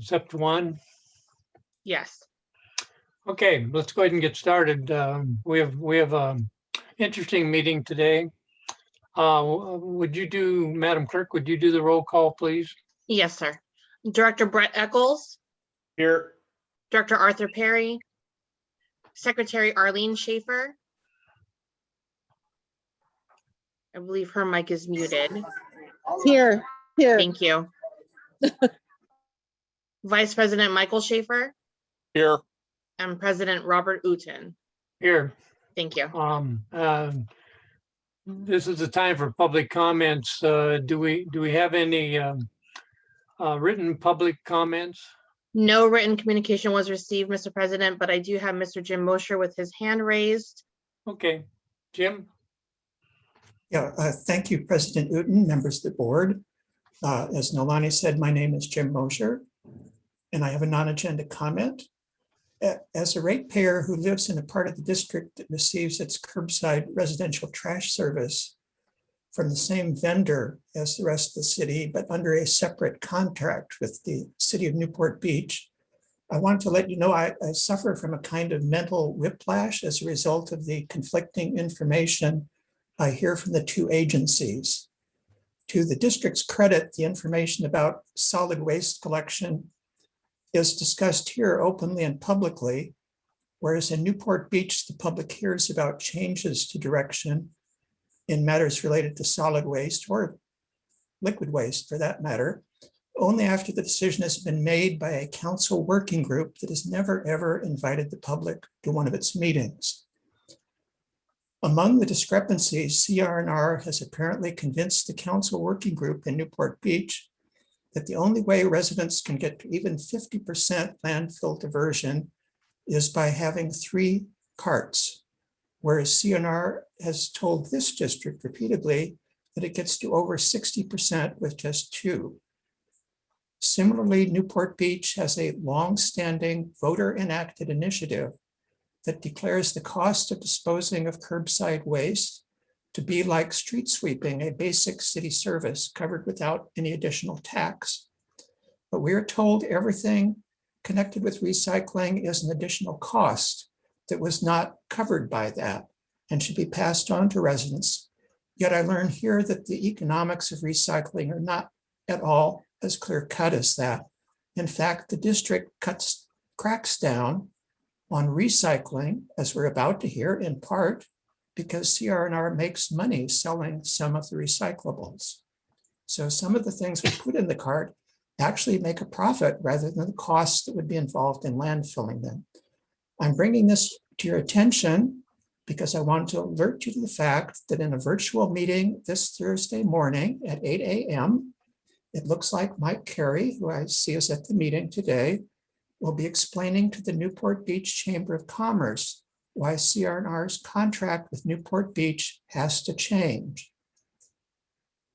except one. Yes. Okay, let's go ahead and get started. We have a interesting meeting today. Would you do, Madam Clerk, would you do the roll call, please? Yes, sir. Director Brett Eccles, Here. Director Arthur Perry, Secretary Arlene Schaefer. I believe her mic is muted. Here. Thank you. Vice President Michael Schaefer Here. and President Robert Uten. Here. Thank you. This is the time for public comments. Do we have any written public comments? No written communication was received, Mr. President, but I do have Mr. Jim Mosher with his hand raised. Okay, Jim? Yeah, thank you, President Uten, members of the board. As Nolani said, my name is Jim Mosher, and I have a non-agenda comment. As a ratepayer who lives in a part of the district that receives its curbside residential trash service from the same vendor as the rest of the city, but under a separate contract with the city of Newport Beach, I want to let you know I suffer from a kind of mental whiplash as a result of the conflicting information I hear from the two agencies. To the district's credit, the information about solid waste collection is discussed here openly and publicly, whereas in Newport Beach, the public hears about changes to direction in matters related to solid waste or liquid waste for that matter, only after the decision has been made by a council working group that has never ever invited the public to one of its meetings. Among the discrepancies, CR&R has apparently convinced the council working group in Newport Beach that the only way residents can get to even 50% landfill diversion is by having 3 carts, whereas CR&R has told this district repeatedly that it gets to over 60% with just 2. Similarly, Newport Beach has a long-standing voter-enacted initiative that declares the cost of disposing of curbside waste to be like street sweeping, a basic city service covered without any additional tax. But we are told everything connected with recycling is an additional cost that was not covered by that and should be passed on to residents. Yet I learn here that the economics of recycling are not at all as clear-cut as that. In fact, the district cracks down on recycling, as we're about to hear, in part because CR&R makes money selling some of the recyclables. So some of the things we put in the cart actually make a profit rather than the costs that would be involved in landfilling them. I'm bringing this to your attention because I want to alert you to the fact that in a virtual meeting this Thursday morning at 8 a.m., it looks like Mike Carey, who I see is at the meeting today, will be explaining to the Newport Beach Chamber of Commerce why CR&R's contract with Newport Beach has to change.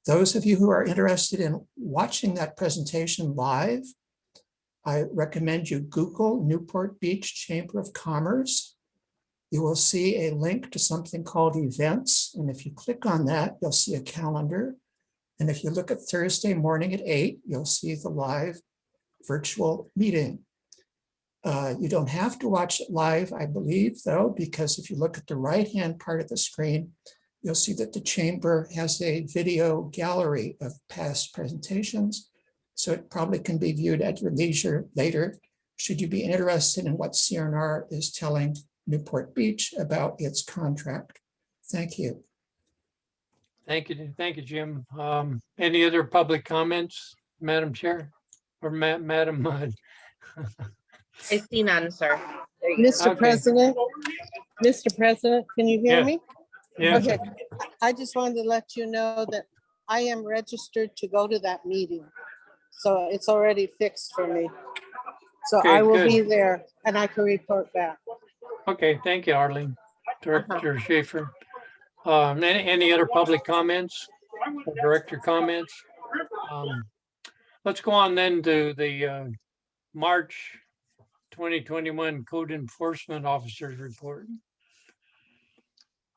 Those of you who are interested in watching that presentation live, I recommend you Google Newport Beach Chamber of Commerce. You will see a link to something called events. And if you click on that, you'll see a calendar. And if you look at Thursday morning at 8, you'll see the live virtual meeting. You don't have to watch it live, I believe, though, because if you look at the right-hand part of the screen, you'll see that the chamber has a video gallery of past presentations. So it probably can be viewed at your leisure later, should you be interested in what CR&R is telling Newport Beach about its contract. Thank you. Thank you, Jim. Any other public comments, Madam Chair? Or Madam? I see none, sir. Mr. Okay. President, can you hear Yes. me? Yes, Okay, I just wanted to let you know that I am registered to go to that meeting. So it's already fixed for me. So Okay, I will good. be there and I can report back. okay, thank you, Arlene. Director Schaefer. Any other public comments or director comments? Let's go on then to the March 2021 Code Enforcement Officers Report.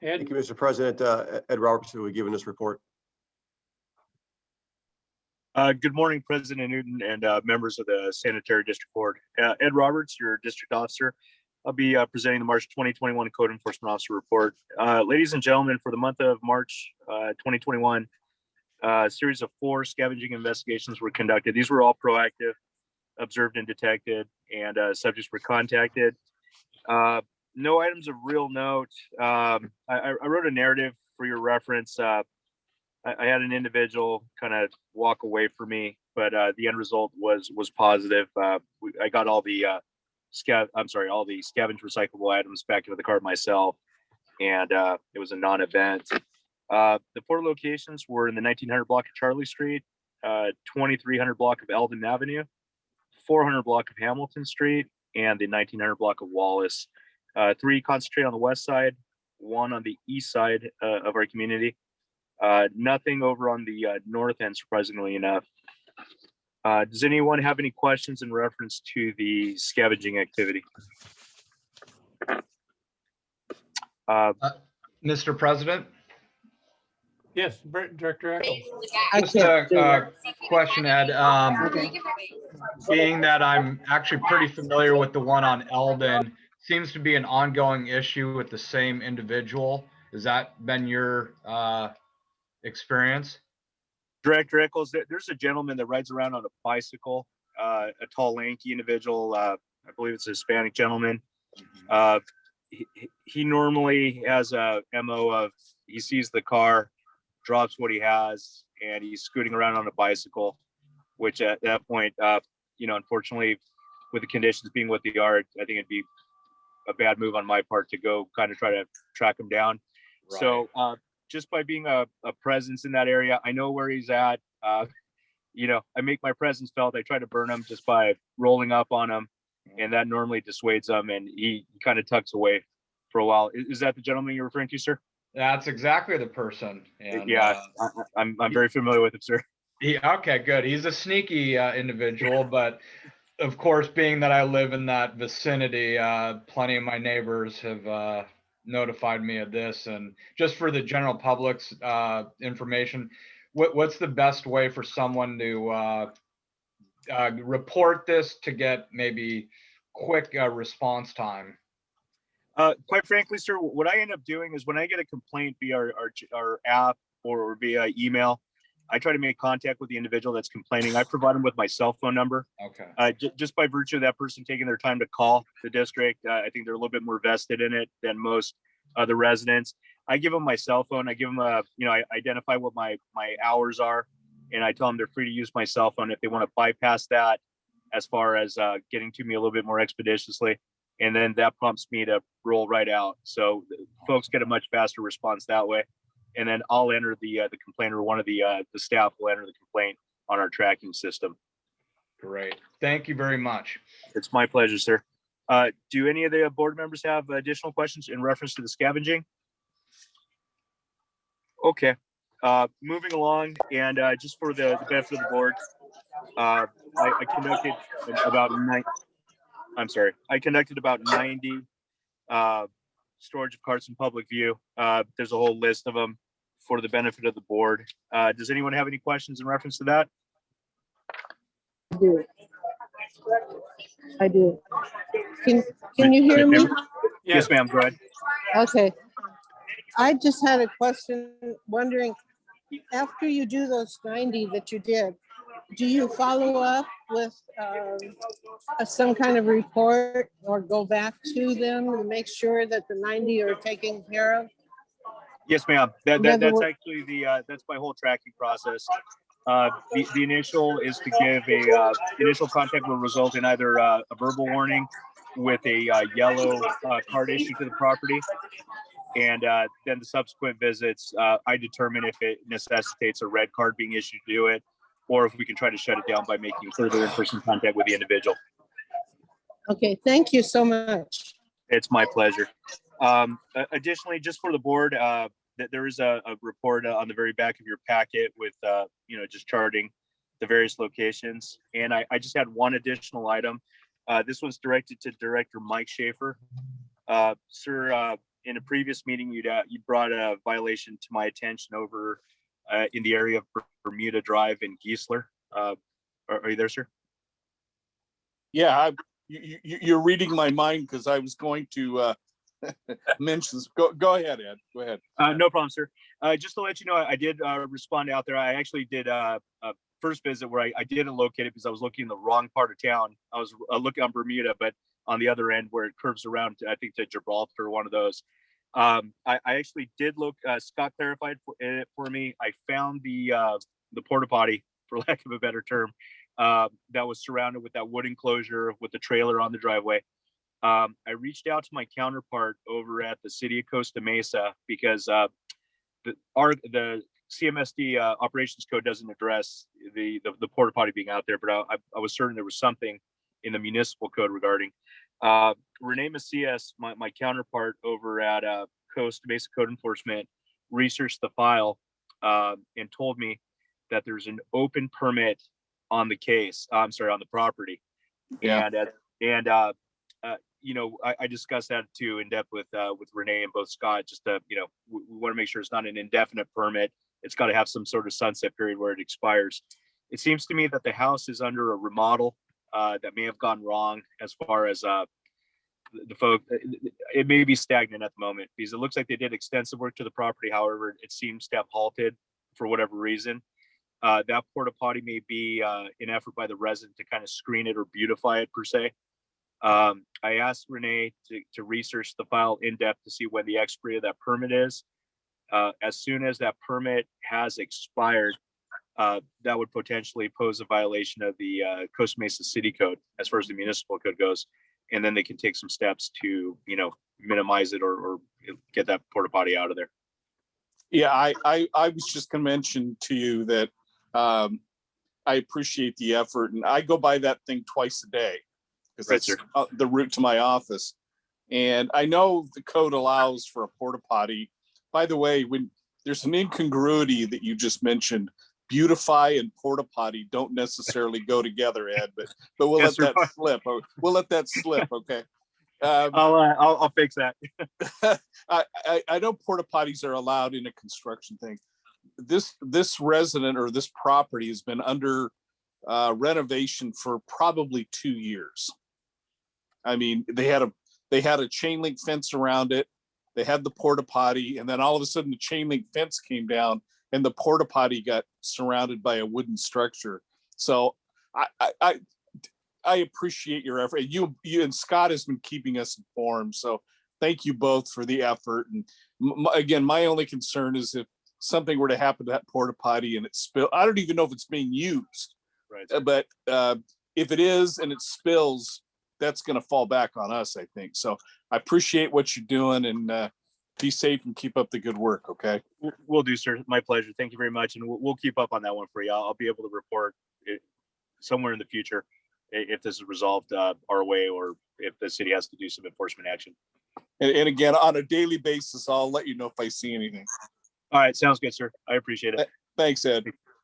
Ed? Thank you, Mr. President. Ed Robertson will be giving this report. Good morning, President Newton and members of the Sanitary District Board. Ed Roberts, your district officer. I'll be presenting the March 2021 Code Enforcement Officer Report. Ladies and gentlemen, for the month of March 2021, a series of 4 scavenging investigations were conducted. These were all proactive, observed and detected, and subjects were contacted. No items of real note. I wrote a narrative for your reference. I had an individual kind of walk away from me, but the end result was positive. I got all the all the scavenged recyclable items back into the cart myself, and it was a non-event. The 4 locations were in the 1900 block of Charlie Street, 2300 block of Eldon Avenue, 400 block of Hamilton Street, and the 1900 block of Wallace. 3 concentrate on the west side, 1 on the east side of our community. Nothing over on the north end, surprisingly enough. Does anyone have any questions in reference to the scavenging activity? Mr. President, Yes, Director Echols. I just can't do a it. question, Ed. Being that I'm actually pretty familiar with the one on Eldon, seems to be an ongoing issue with the same individual. Has that been your experience? Director Echols, there's a gentleman that rides around on a bicycle, a tall, lanky individual. I believe it's a Hispanic gentleman. He normally has a MO of he sees the car, drops what he has, and he's scooting around on a bicycle, which at that point, unfortunately, with the conditions being what they are, I think it'd be a bad move on my part to go kind of try to track him down. Right. So just by being a presence in that area, I know where he's at. I make my presence felt. I try to burn him just by rolling up on him, and that normally dissuades him, and he kind of tucks away for a while. Is that the gentleman you're referring to, sir? That's exactly the person. And, yeah, I'm very familiar with him, sir. Okay, good. He's a sneaky individual, but of course, being that I live in that vicinity, plenty of my neighbors have notified me of this. And just for the general public's information, what's the best way for someone to report this to get maybe quick response time? Quite frankly, sir, what I end up doing is when I get a complaint via our app or via email, I try to make contact with the individual that's complaining. I provide them with my cell phone number. Okay. Just by virtue of that person taking their time to call the district, I think they're a little bit more vested in it than most other residents. I give them my cell phone. I give them I identify what my hours are, and I tell them they're free to use my cell phone if they want to bypass that as far as getting to me a little bit more expeditiously. And then that prompts me to roll right out. So folks get a much faster response that way. And then I'll enter the complaint, or one of the staff will enter the complaint on our tracking system. Great. Thank you very much. It's my pleasure, sir. Do any of the board members have additional questions in reference to the scavenging? Okay. Moving along, and just for the benefit of the board, I conducted about 90 storage of carts in public view. There's a whole list of them for the benefit of the board. Does anyone have any questions in reference to that? I do. Can you hear me? Yes, ma'am. Go ahead. Okay. I just had a question, wondering, after you do those 90 that you did, do you follow up with some kind of report or go back to them to make sure that the 90 are taken care of? Yes, ma'am. That's actually that's my whole tracking process. The initial is to give a initial contact will result in either a verbal warning with a yellow card issued to the property, and then the subsequent visits, I determine if it necessitates a red card being issued to do it, or if we can try to shut it down by making further in-person contact with the individual. Okay, thank you so much. It's my pleasure. Additionally, just for the board, that there is a report on the very back of your packet with just charting the various locations. And I just had one additional item. This one's directed to Director Mike Schaefer. Sir, in a previous meeting, you brought a violation to my attention over in the area of Bermuda Drive in Geisler. Are you there, sir? Yeah, you're reading my mind because I was going to mention this. Go ahead, Ed. Go ahead. No problem, sir. Just to let you know, I did respond out there. I actually did a first visit where I didn't locate it because I was looking in the wrong part of town. I was looking on Bermuda, but on the other end where it curves around, I think to Gibraltar, one of those. I actually did look. Scott clarified it for me. I found the porta potty, for lack of a better term, that was surrounded with that wood enclosure with the trailer on the driveway. I reached out to my counterpart over at the city of Costa Mesa because the CMSD operations code doesn't address the porta potty being out there, but I was certain there was something in the municipal code regarding. Renee Macias, my counterpart over at Costa Mesa Code Enforcement, researched the file and told me that there's an open permit on the case. I'm sorry, on the property. Yeah. And you know, I discussed that too in depth with Renee and both Scott. Just to, you know, we want to make sure it's not an indefinite permit. It's got to have some sort of sunset period where it expires. It seems to me that the house is under a remodel that may have gone wrong as far as the folk. It may be stagnant at the moment because it looks like they did extensive work to the property. However, it seems to have halted for whatever reason. That porta potty may be an effort by the resident to kind of screen it or beautify it per se. I asked Renee to research the file in depth to see when the expiry of that permit is. As soon as that permit has expired, that would potentially pose a violation of the Costa Mesa City Code as far as the municipal code goes. And then they can take some steps to, you know, minimize it or get that porta potty out of there. Yeah, I was just going to mention to you that I appreciate the effort, and I go by that thing twice a day because Right, that's sir. the route to my office. And I know the code allows for a porta potty. By the way, when there's an incongruity that you just mentioned, beautify and porta potty don't necessarily go together, Ed. But we'll Yes, let sir. that slip. We'll let that slip. Okay. I'll fix that. I know porta potties are allowed in a construction thing. This resident or this property has been under renovation for probably 2 years. I mean, they had a chain link fence around it. They had the porta potty, and then all of a sudden the chain link fence came down and the porta potty got surrounded by a wooden structure. So I appreciate your effort. You and Scott has been keeping us informed. So thank you both for the effort. And again, my only concern is if something were to happen to that porta potty and it spill, I don't even know if it's being used, Right. but if it is and it spills, that's going to fall back on us, I think. So I appreciate what you're doing, and be safe and keep up the good work. Okay. We'll do, sir. My pleasure. Thank you very much. And we'll keep up on that one for you. I'll be able to report it somewhere in the future if this is resolved our way or if the city has to do some enforcement action. And again, on a daily basis, I'll let you know if I see anything. All right. Sounds good, sir. I appreciate it. Thanks, Ed.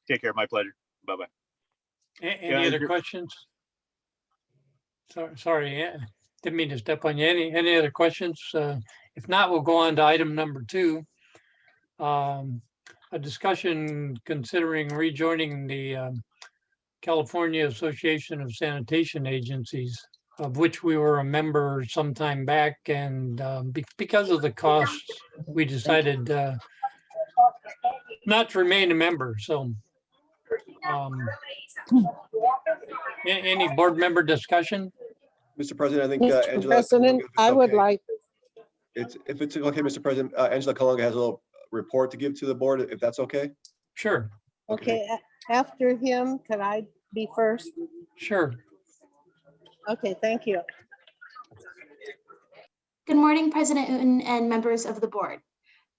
Take care. My pleasure. Bye-bye. Any other questions? Sorry, didn't mean to step on you. Any other questions? If not, we'll go on to item number 2. A discussion considering rejoining the California Association of Sanitation Agencies, of which we were a member some time back, and because of the costs, we decided not to remain a member. So any board member discussion? Mr. President, I think Mr. Angela. President, Kalunga, if it's I would okay- like, If it's okay, Mr. President, Angela Kalunga has a little report to give to the board, if that's okay. Sure, okay, after him, could I be first? sure. Okay, thank you. Good morning, President Uten and members of the board.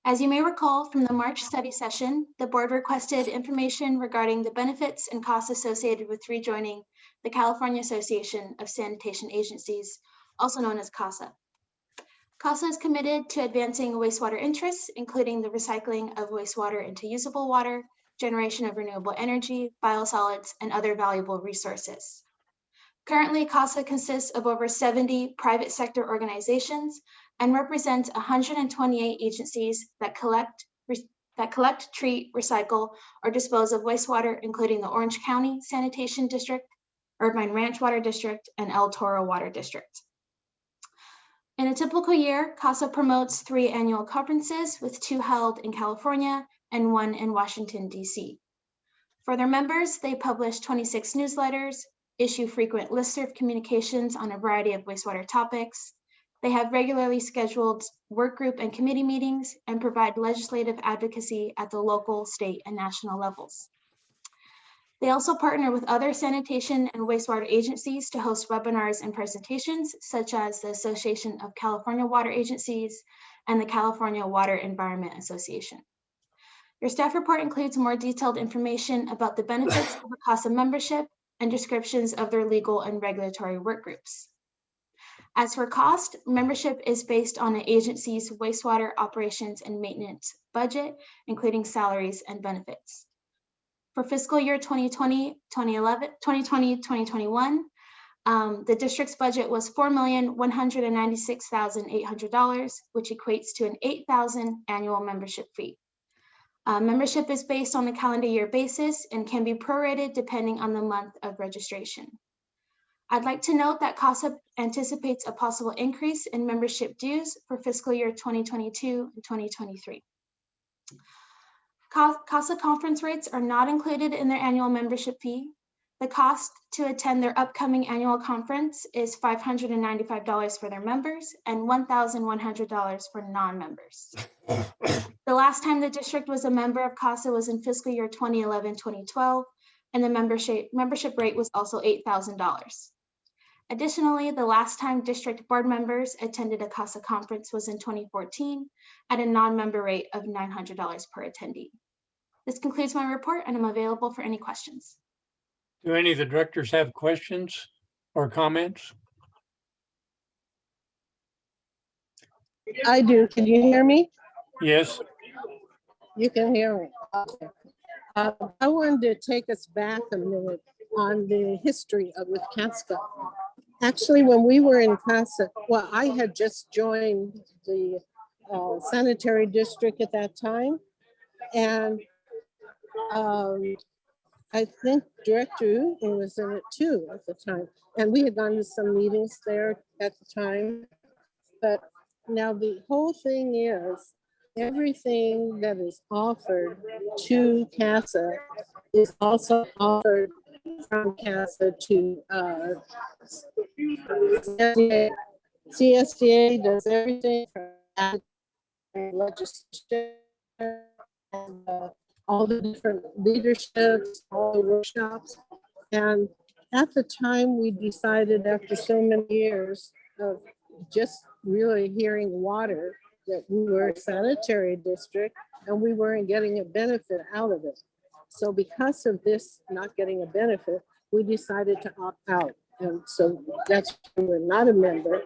As you may recall from the March study session, the board requested information regarding the benefits and costs associated with rejoining the California Association of Sanitation Agencies, also known as CASA. CASA is committed to advancing wastewater interests, including the recycling of wastewater into usable water, generation of renewable energy, biosolids, and other valuable resources. Currently, CASA consists of over 70 private sector organizations and represents 128 agencies that collect, that collect, treat, recycle, or dispose of wastewater, including the Orange County Sanitation District, Irvine Ranch Water District, and El Toro Water District. In a typical year, CASA promotes 3 annual conferences, with 2 held in California and 1 in Washington, D.C. For their members, they publish 26 newsletters, issue frequent listserv communications on a variety of wastewater topics. They have regularly scheduled work group and committee meetings and provide legislative advocacy at the local, state, and national levels. They also partner with other sanitation and wastewater agencies to host webinars and presentations, such as the Association of California Water Agencies and the California Water Environment Association. Your staff report includes more detailed information about the benefits of a CASA membership and descriptions of their legal and regulatory work groups. As for cost, membership is based on the agency's wastewater operations and maintenance budget, including salaries and benefits. For fiscal year 2020, 2021, the district's budget was $4,196,800, which equates to an $8,000 annual membership fee. Membership is based on a calendar year basis and can be prorated depending on the month of registration. I'd like to note that CASA anticipates a possible increase in membership dues for fiscal year 2022 and 2023. CASA conference rates are not included in their annual membership fee. The cost to attend their upcoming annual conference is $595 for their members and $1,100 for non-members. The last time the district was a member of CASA was in fiscal year 2011-2012, and the membership rate was also $8,000. Additionally, the last time district board members attended a CASA conference was in 2014 at a non-member rate of $900 per attendee. This concludes my report, and I'm available for any questions. Do any of the directors have questions or comments? I do. Can you hear me? Yes, You can hear me. Okay. I wanted to take us back a minute on the history of with CASA. Actually, when we were in CASA, well, I had just joined the sanitary district at that time. And I think Director Uden was in it too at the time. And we had gone to some meetings there at the time. But now the whole thing is, everything that is offered to CASA is also offered from CASA to CSDA. CSDA does everything from legislation and all the different leaderships, all the workshops. And at the time, we decided after so many years of just really hearing water that we were a sanitary district and we weren't getting a benefit out of it. So because of this not getting a benefit, we decided to opt out. And so that's why we're not a member.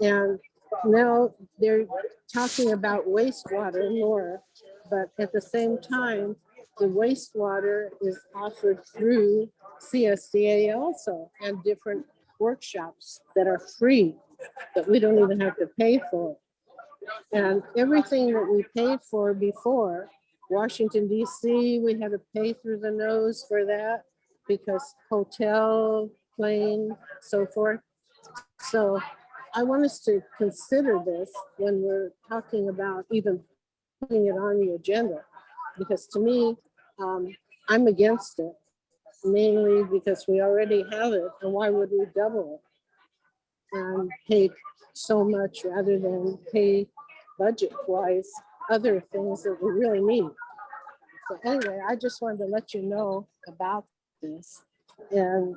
And now they're talking about wastewater more, but at the same time, the wastewater is offered through CSDA also, and different workshops that are free, that we don't even have to pay for. And everything that we paid for before, Washington, DC, we had to pay through the nose for that because hotel, plane, so forth. So I want us to consider this when we're talking about even putting it on the agenda, because to me, I'm against it, mainly because we already have it, and why would we double it and pay so much rather than pay budget-wise other things that we really need. So anyway, I just wanted to let you know about this, and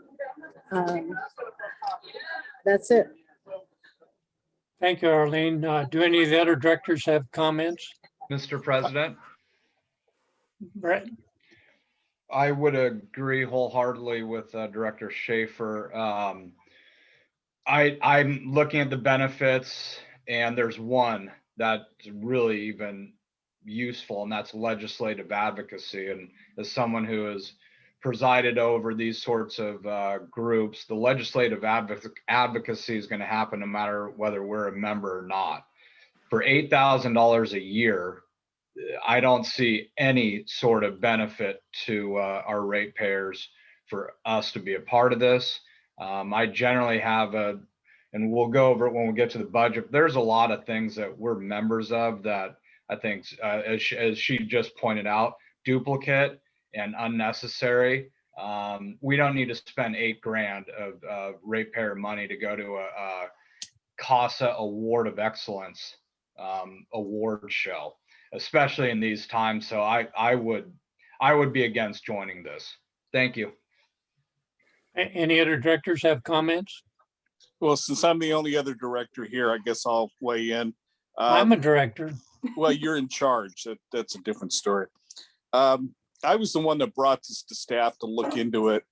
that's it. thank you, Arlene. Do any of the other directors have comments? Mr. President, Brett? I would agree wholeheartedly with Director Schaefer. I'm looking at the benefits, and there's one that's really even useful, and that's legislative advocacy. And as someone who has presided over these sorts of groups, the legislative advocacy is going to happen no matter whether we're a member or not. For $8,000 a year, I don't see any sort of benefit to our ratepayers for us to be a part of this. I generally have and we'll go over it when we get to the budget. There's a lot of things that we're members of that I think, as she just pointed out, duplicate and unnecessary. We don't need to spend $8,000 of ratepayer money to go to a CASA Award of Excellence award show, especially in these times. So I would be against joining this. Thank you. Any other directors have comments? Well, since I'm the only other director here, I guess I'll weigh in. I'm a director. Well, you're in charge. That's a different story. I was the one that brought this to staff to look into it.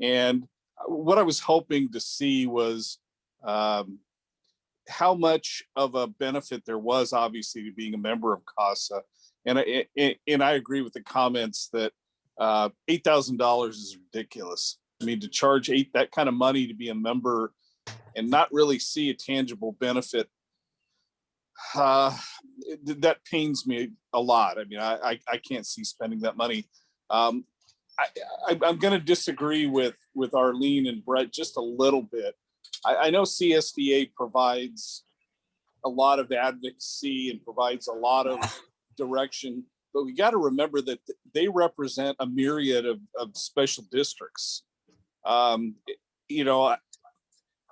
And what I was hoping to see was how much of a benefit there was, obviously, to being a member of CASA. And I agree with the comments that $8,000 is ridiculous. I mean, to charge that kind of money to be a member and not really see a tangible benefit, that pains me a lot. I mean, I can't see spending that money. I'm going to disagree with Arlene and Brett just a little bit. I know CSDA provides a lot of advocacy and provides a lot of direction, but we got to remember that they represent a myriad of special districts. You know,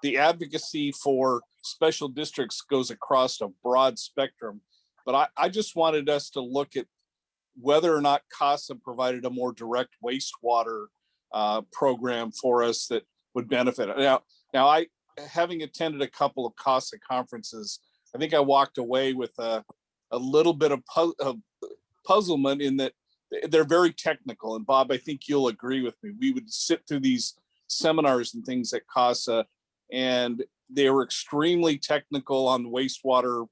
the advocacy for special districts goes across a broad spectrum, but I just wanted us to look at whether or not CASA provided a more direct wastewater program for us that would benefit. Now, I, having attended a couple of CASA conferences, I think I walked away with a little bit of puzzlement in that they're very technical. And Bob, I think you'll agree with me. We would sit through these seminars and things at CASA, and they were extremely technical on wastewater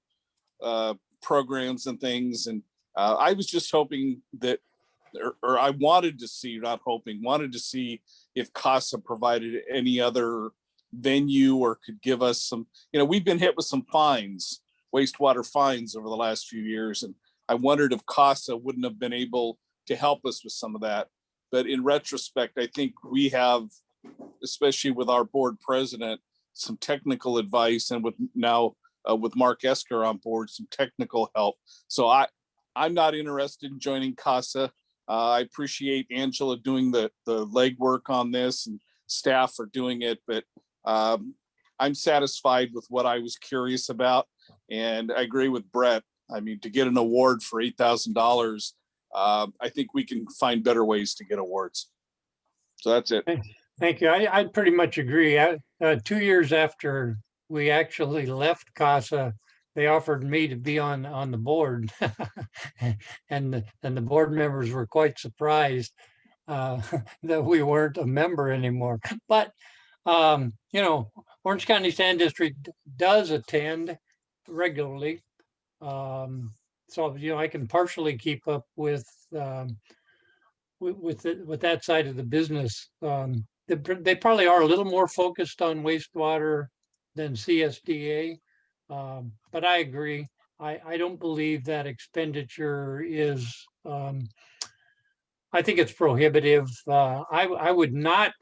programs and things. And I was just hoping that, or I wanted to see, not hoping, wanted to see if CASA provided any other venue or could give us some, you know, we've been hit with some fines, wastewater fines over the last few years. And I wondered if CASA wouldn't have been able to help us with some of that. But in retrospect, I think we have, especially with our board president, some technical advice, and with now with Mark Esker on board, some technical help. So I'm not interested in joining CASA. I appreciate Angela doing the legwork on this and staff for doing it, but I'm satisfied with what I was curious about. And I agree with Brett. I mean, to get an award for $8,000, I think we can find better ways to get awards. So that's it. Thank you. I pretty much agree. 2 years after we actually left CASA, they offered me to be on the board, and the board members were quite surprised that we weren't a member anymore. But you know, Orange County Sand District does attend regularly, so you know I can partially keep up with that side of the business. They probably are a little more focused on wastewater than CSDA. But I agree. I don't believe that expenditure is, I think it's prohibitive. I would not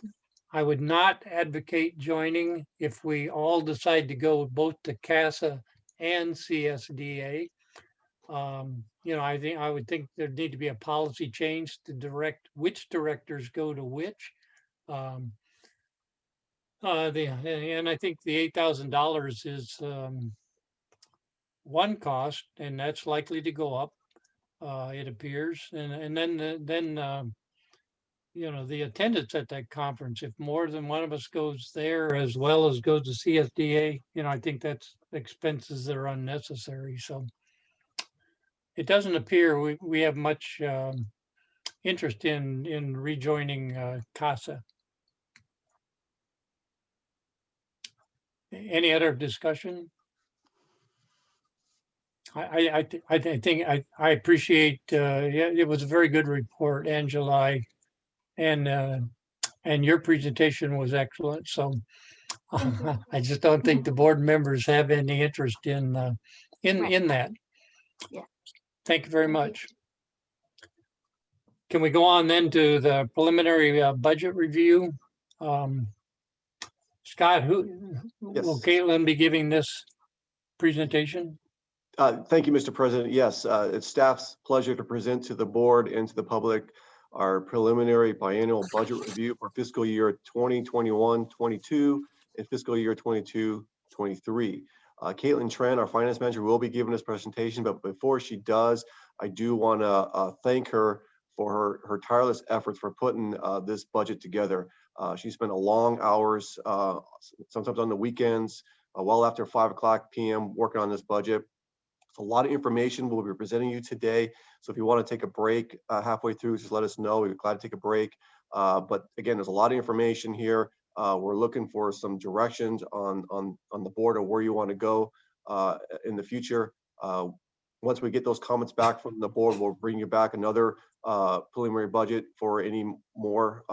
advocate joining if we all decide to go both to CASA and CSDA. You know, I would think there'd need to be a policy change to direct which directors go to which. And I think the $8,000 is one cost, and that's likely to go up. It appears, and then you know, the attendance at that conference. If more than one of us goes there as well as goes to CSDA, you know, I think that's expenses that are unnecessary. So it doesn't appear we have much interest in rejoining CASA. Any other discussion? I think I appreciate. Yeah, it was a very good report, Angela, and your presentation was excellent. So I just don't think the board members have any interest in that. Yeah. Thank you very Thank you. much. Can we go on then to the preliminary budget review? Scott, will Yes. Caitlin be giving this presentation? Thank you, Mr. President. Yes, it's staff's pleasure to present to the board and to the public our preliminary biannual budget review for fiscal year 2021-22 and fiscal year 22-23. Caitlin Tran, our finance manager, will be giving this presentation, but before she does, I do want to thank her for her tireless efforts for putting this budget together. She spent a long hours, sometimes on the weekends, well after 5 p.m. working on this budget. It's a lot of information we'll be presenting you today. So if you want to take a break halfway through, just let us know. We're glad to take a break. But again, there's a lot of information here. We're looking for some directions on the board of where you want to go in the future. Once we get those comments back from the board, we'll bring you back another preliminary budget for any more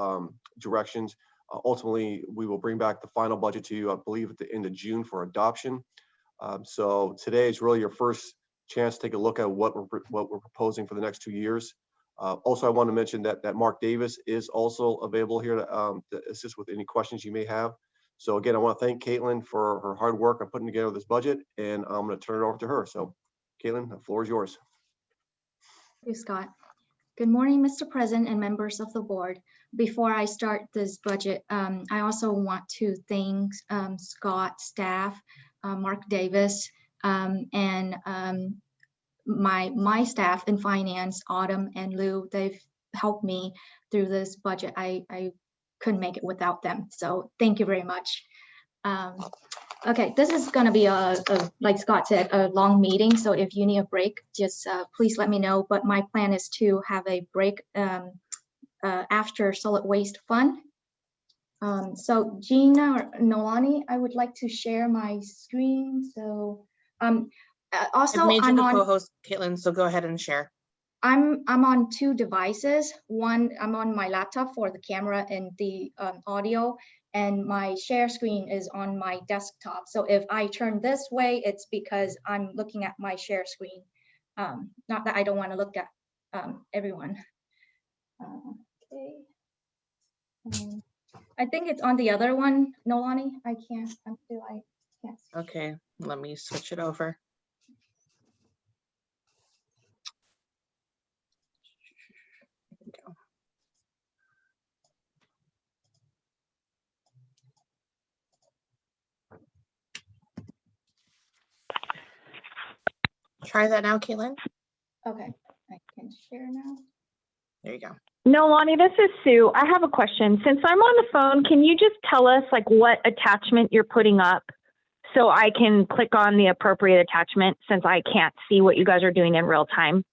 directions. Ultimately, we will bring back the final budget to you, I believe, at the end of June for adoption. So today is really your first chance to take a look at what we're proposing for the next 2 years. Also, I want to mention that Mark Davis is also available here to assist with any questions you may have. So again, I want to thank Caitlin for her hard work on putting together this budget, and I'm going to turn it over to her. So Caitlin, the floor is yours. Thank you, Scott. Good morning, Mr. President and members of the board. Before I start this budget, I also want to thank Scott, staff, Mark Davis, and my staff in finance, Autumn and Lou. They've helped me through this budget. I couldn't make it without them. So thank you very much. Okay, this is going to be like Scott said, a long meeting. So if you need a break, just please let me know. But my plan is to have a break after solid waste fund. So Gina or Nolani, I would like to share my screen. So also I've made you I'm the on co-host, Caitlin, so go ahead and share. I'm on 2 devices. One, I'm on my laptop for the camera and the audio, and my share screen is on my desktop. So if I turn this way, it's because I'm looking at my share screen. Not that I don't want to look at everyone. Okay. I think it's on the other one, Nolani. I can't. I can't. Okay, let me switch it over. There we go. Try that now, Caitlin. Okay, I can share now. There you go. No, Lonnie, this is Sue. I have a question. Since I'm on the phone, can you just tell us like what attachment you're putting up so I can click on the appropriate attachment since I can't see what you guys are doing in real time?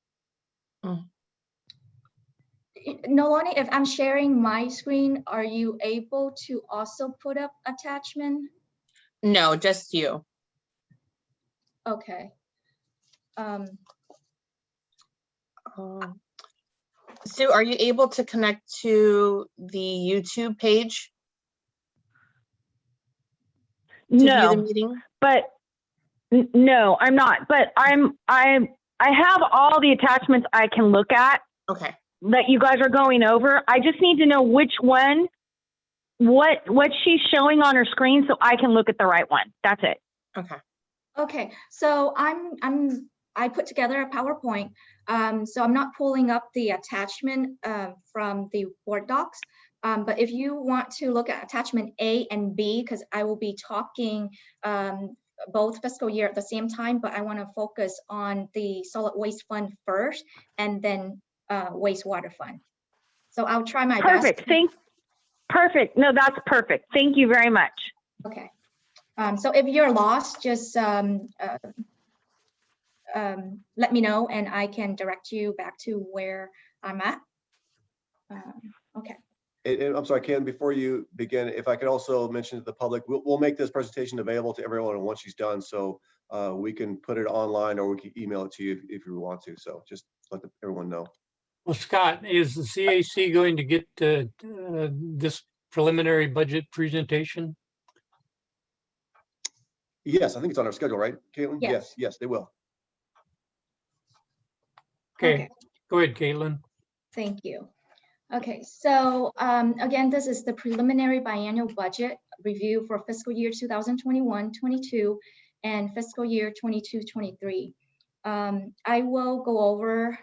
Nolani, if I'm sharing my screen, are you able to also put up attachment? No, just you. Okay. Sue, are you able to connect to the YouTube page to view the No, meeting? but no, I'm not. But I have all the attachments I can look at Okay. that you guys are going over. I just need to know which one, what she's showing on her screen so I can look at the right one. That's it. Okay. Okay, so I put together a PowerPoint. So I'm not pulling up the attachment from the Word docs. But if you want to look at attachment A and B, because I will be talking both fiscal year at the same time, but I want to focus on the solid waste fund first and then wastewater fund. So I'll try my best. Perfect. No, that's perfect. Thank you very much. Okay. So if you're lost, just let me know and I can direct you back to where I'm at. Okay. And I'm sorry, Ken, before you begin, if I could also mention to the public, we'll make this presentation available to everyone once she's done. So we can put it online or we can email it to you if you want to. So just let everyone know. Well, Scott, is the CAC going to get this preliminary budget presentation? Yes, I think it's on our schedule, right, Caitlin? Yes. Yes, they will. Okay, go ahead, Caitlin. Thank you. Okay, so again, this is the preliminary biannual budget review for fiscal year 2021-22 and fiscal year 22-23. I will go over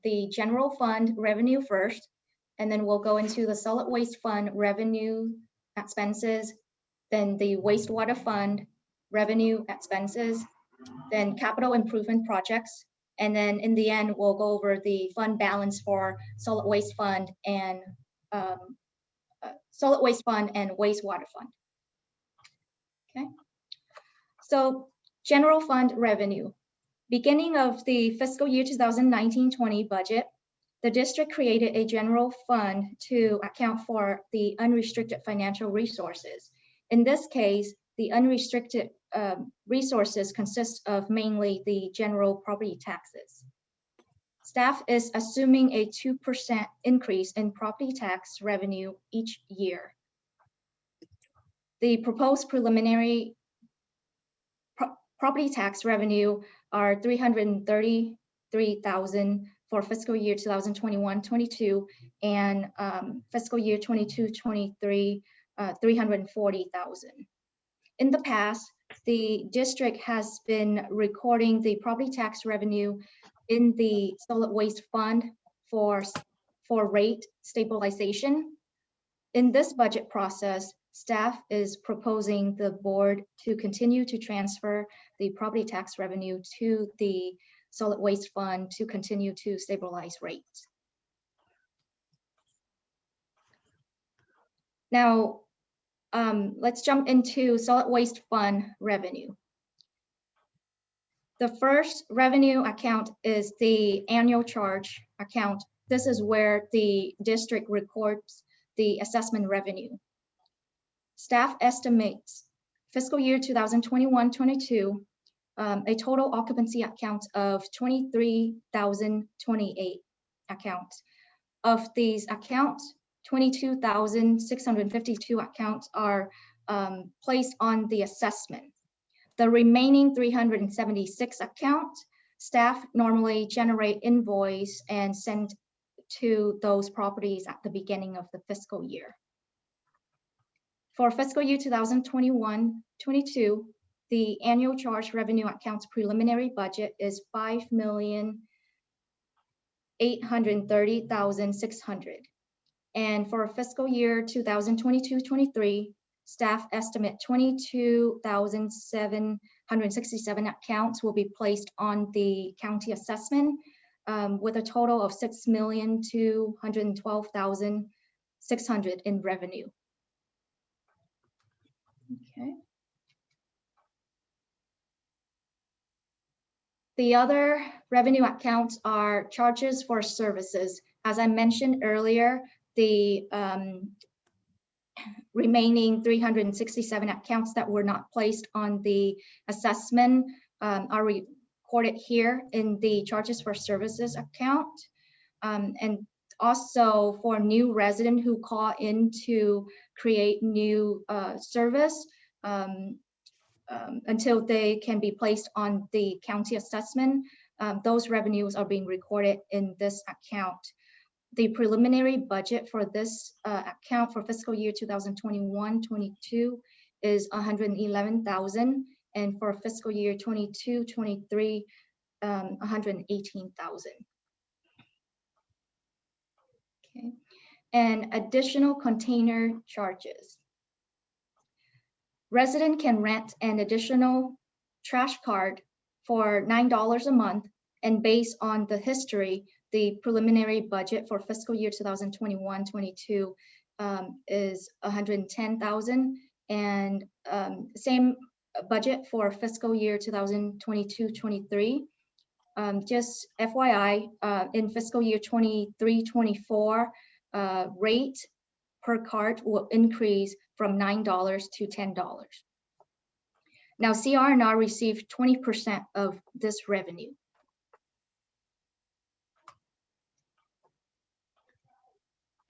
the general fund revenue first, and then we'll go into the solid waste fund revenue expenses, then the wastewater fund revenue expenses, then capital improvement projects, and then in the end, we'll go over the fund balance for solid waste fund and wastewater fund. Okay. So general fund revenue. Beginning of the fiscal year 2019-20 budget, the district created a general fund to account for the unrestricted financial resources. In this case, the unrestricted resources consist of mainly the general property taxes. Staff is assuming a 2% increase in property tax revenue each year. The proposed preliminary property tax revenue are $333,000 for fiscal year 2021-22 and fiscal year 22-23, $340,000. In the past, the district has been recording the property tax revenue in the solid waste fund for rate stabilization. In this budget process, staff is proposing the board to continue to transfer the property tax revenue to the solid waste fund to continue to stabilize rates. Now, let's jump into solid waste fund revenue. The first revenue account is the annual charge account. This is where the district records the assessment revenue. Staff estimates fiscal year 2021-22, a total occupancy account of 23,028 accounts. Of these accounts, 22,652 accounts are placed on the assessment. The remaining 376 accounts, staff normally generate invoice and send to those properties at the beginning of the fiscal year. For fiscal year 2021-22, the annual charge revenue accounts preliminary budget is $5,830,600. And for fiscal year 2022-23, staff estimate 22,767 accounts will be placed on the county assessment with a total of $6,212,600 in revenue. Okay. The other revenue accounts are charges for services. As I mentioned earlier, the remaining 367 accounts that were not placed on the assessment are recorded here in the charges for services account. And also for new resident who call in to create new service until they can be placed on the county assessment, those revenues are being recorded in this account. The preliminary budget for this account for fiscal year 2021-22 is $111,000, and for fiscal year 22-23, $118,000. Okay, and additional container charges. Resident can rent an additional trash cart for $9 a month, and based on the history, the preliminary budget for fiscal year 2021-22 is $110,000, and same budget for fiscal year 2022-23. Just FYI, in fiscal year 23-24, rate per cart will increase from $9 to $10. Now, CR&R received 20% of this revenue.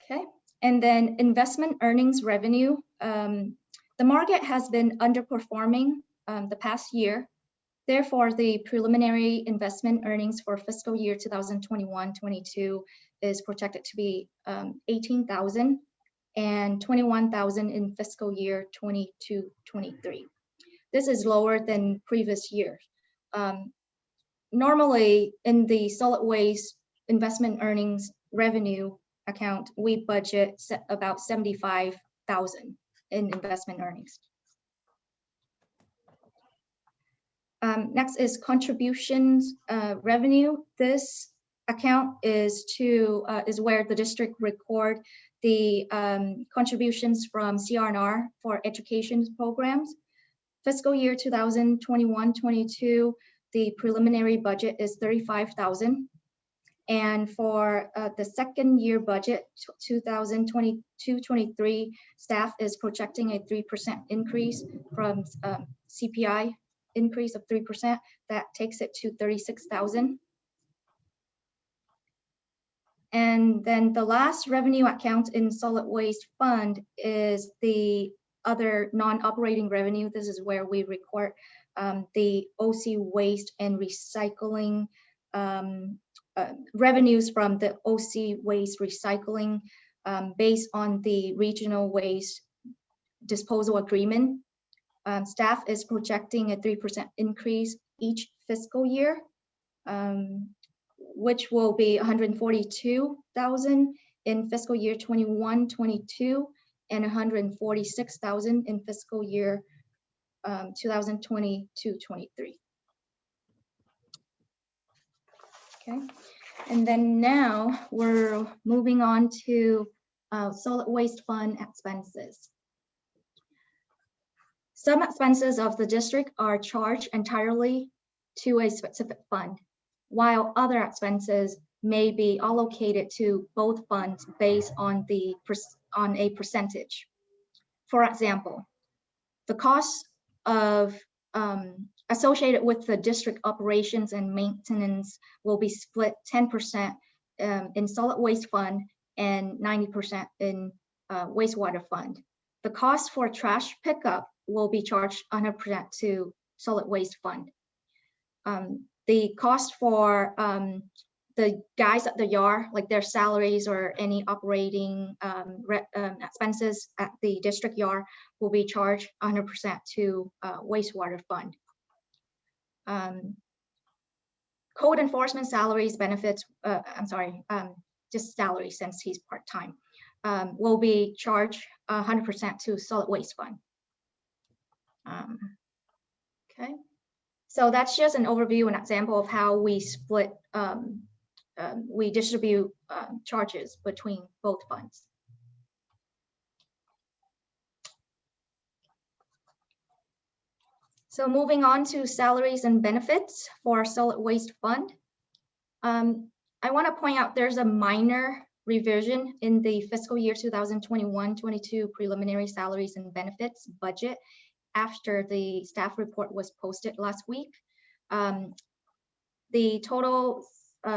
Okay, and then investment earnings revenue. The market has been underperforming the past year. Therefore, the preliminary investment earnings for fiscal year 2021-22 is projected to be 18,000 and 21,000 in fiscal year 22-23. This is lower than previous years. Normally, in the solid waste investment earnings revenue account, we budget about 75,000 in investment earnings. Next is contributions revenue. This account is where the district record the contributions from CR&R for education programs. Fiscal year 2021-22, the preliminary budget is 35,000. And for the second year budget, 2022-23, staff is projecting a 3% increase from CPI increase of 3%. That takes it to 36,000. And then the last revenue account in solid waste fund is the other non-operating revenue. This is where we record the OC waste and recycling revenues from the OC waste recycling based on the regional waste disposal agreement. Staff is projecting a 3% increase each fiscal year, which will be 142,000 in fiscal year 21-22 and 146,000 in fiscal year 2022-23. Okay, and then now we're moving on to solid waste fund expenses. Some expenses of the district are charged entirely to a specific fund, while other expenses may be allocated to both funds based on a percentage. For example, the cost of associated with the district operations and maintenance will be split 10% in solid waste fund and 90% in wastewater fund. The cost for trash pickup will be charged 100% to solid waste fund. The cost for the guys at the yard, like their salaries or any operating expenses at the district yard, will be charged 100% to wastewater fund. Code enforcement salaries, benefits, just salary since he's part-time, will be charged 100% to solid waste fund. Okay, so that's just an overview, an example of how we split, we distribute charges between both funds. So moving on to salaries and benefits for solid waste fund. I want to point out there's a minor revision in the fiscal year 2021-22 preliminary salaries and benefits budget after the staff report was posted last week. The total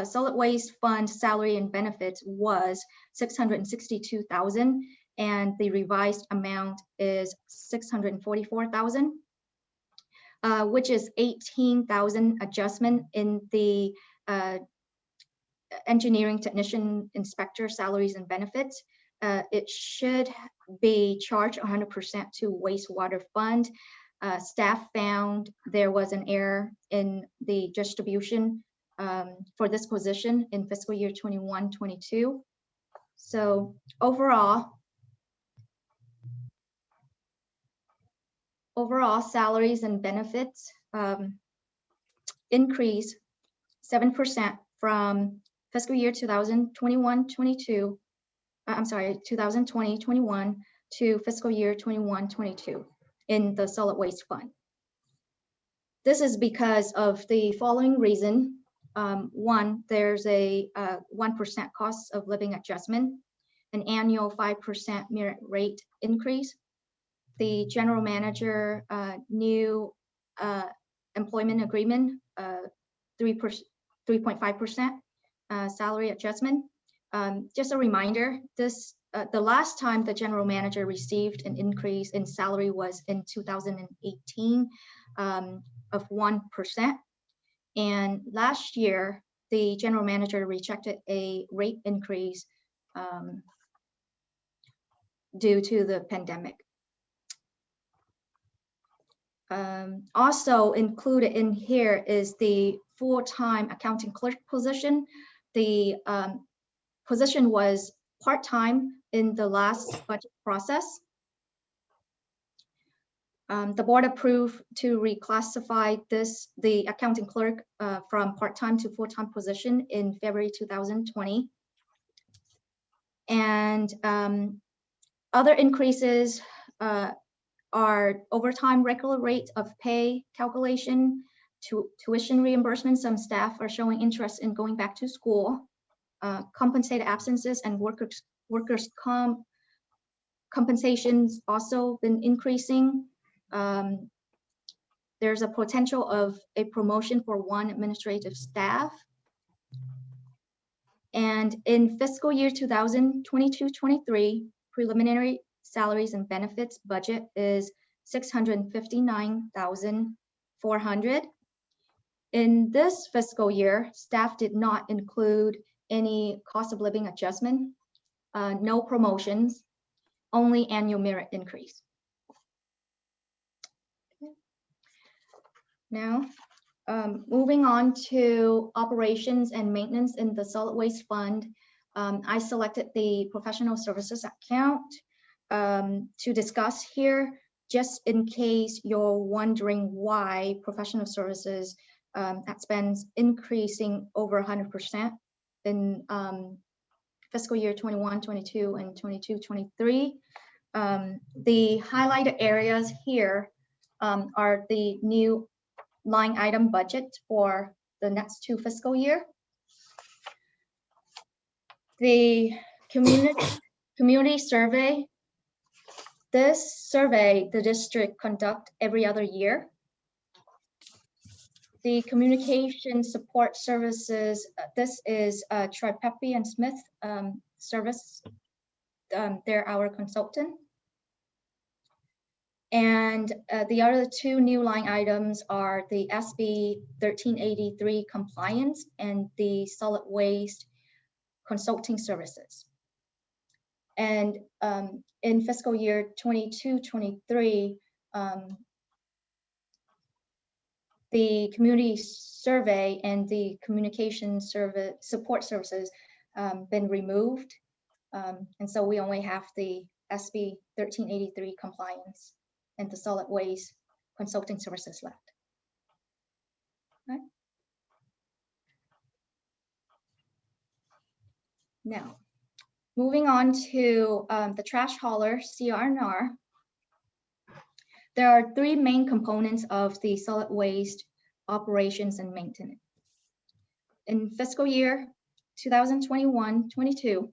solid waste fund salary and benefits was 662,000, and the revised amount is 644,000, which is 18,000 adjustment in the engineering technician inspector salaries and benefits. It should be charged 100% to wastewater fund. Staff found there was an error in the distribution for this position in fiscal year 21-22. So overall salaries and benefits increase 7% from fiscal year 2021-22. I'm sorry, 2020-21 to fiscal year 21-22 in the solid waste fund. This is because of the following reason. One, there's a 1% cost of living adjustment, an annual 5% merit rate increase, the general manager new employment agreement, 3.5% salary adjustment. Just a reminder, this the last time the general manager received an increase in salary was in 2018. of 1%. And last year, the general manager rejected a rate increase due to the pandemic. Also included in here is the full-time accounting clerk position. The position was part-time in the last budget process. The board approved to reclassify the accounting clerk from part-time to full-time position in February 2020. And other increases are overtime regular rate of pay calculation, tuition reimbursement. Some staff are showing interest in going back to school, compensated absences and workers' compensations also been increasing. There's a potential of a promotion for one administrative staff. And in fiscal year 2022-23, preliminary salaries and benefits budget is $659,400. In this fiscal year, staff did not include any cost of living adjustment, no promotions, only annual merit increase. Now, moving on to operations and maintenance in the solid waste fund, I selected the professional services account to discuss here, just in case you're wondering why professional services expense increasing over 100% in fiscal year 21-22 and 22-23. The highlighted areas here are the new line item budget for the next 2 fiscal year. The community survey. This survey the district conduct every other year. The communication support services, this is Tripepi and Smith service. They're our consultant. And the other 2 new line items are the SB 1383 compliance and the solid waste consulting services. And in fiscal year 22-23, the community survey and the communication service support services been removed. And so we only have the SB 1383 compliance and the solid waste consulting services left. Okay. Now, moving on to the trash hauler, CR&R. There are 3 main components of the solid waste operations and maintenance. In fiscal year 2021-22,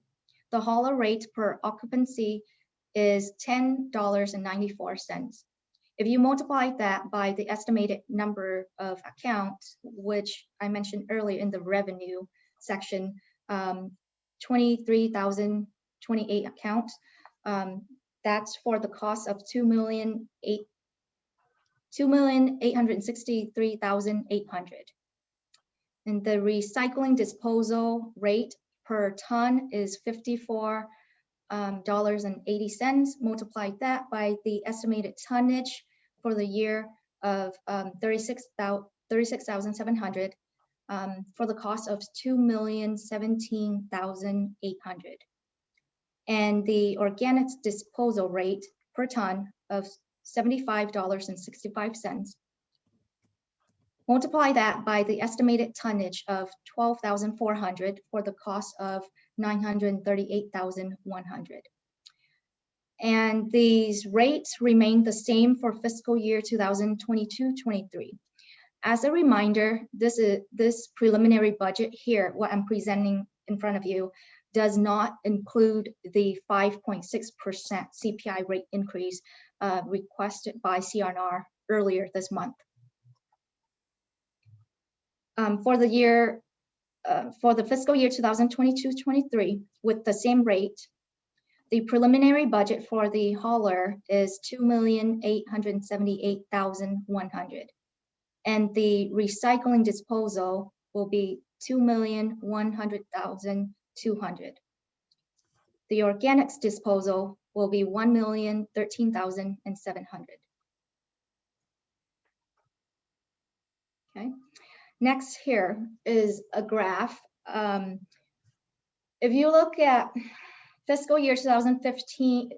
the hauler rate per occupancy is $10.94. If you multiply that by the estimated number of accounts, which I mentioned earlier in the revenue section, 23,028 accounts, that's for the cost of $2,863,800. And the recycling disposal rate per ton is $54.80. Multiply that by the estimated tonnage for the year of 36,700 for the cost of $2,017,800. And the organic disposal rate per ton of $75.65. Multiply that by the estimated tonnage of 12,400 for the cost of $938,100. And these rates remain the same for fiscal year 2022-23. As a reminder, this preliminary budget here, what I'm presenting in front of you, does not include the 5.6% CPI rate increase requested by CR&R earlier this month. For the fiscal year 2022-23, with the same rate, the preliminary budget for the hauler is $2,878,100. And the recycling disposal will be 2,100,200. The organics disposal will be 1,013,700. Okay. Next here is a graph. If you look at fiscal year 2015,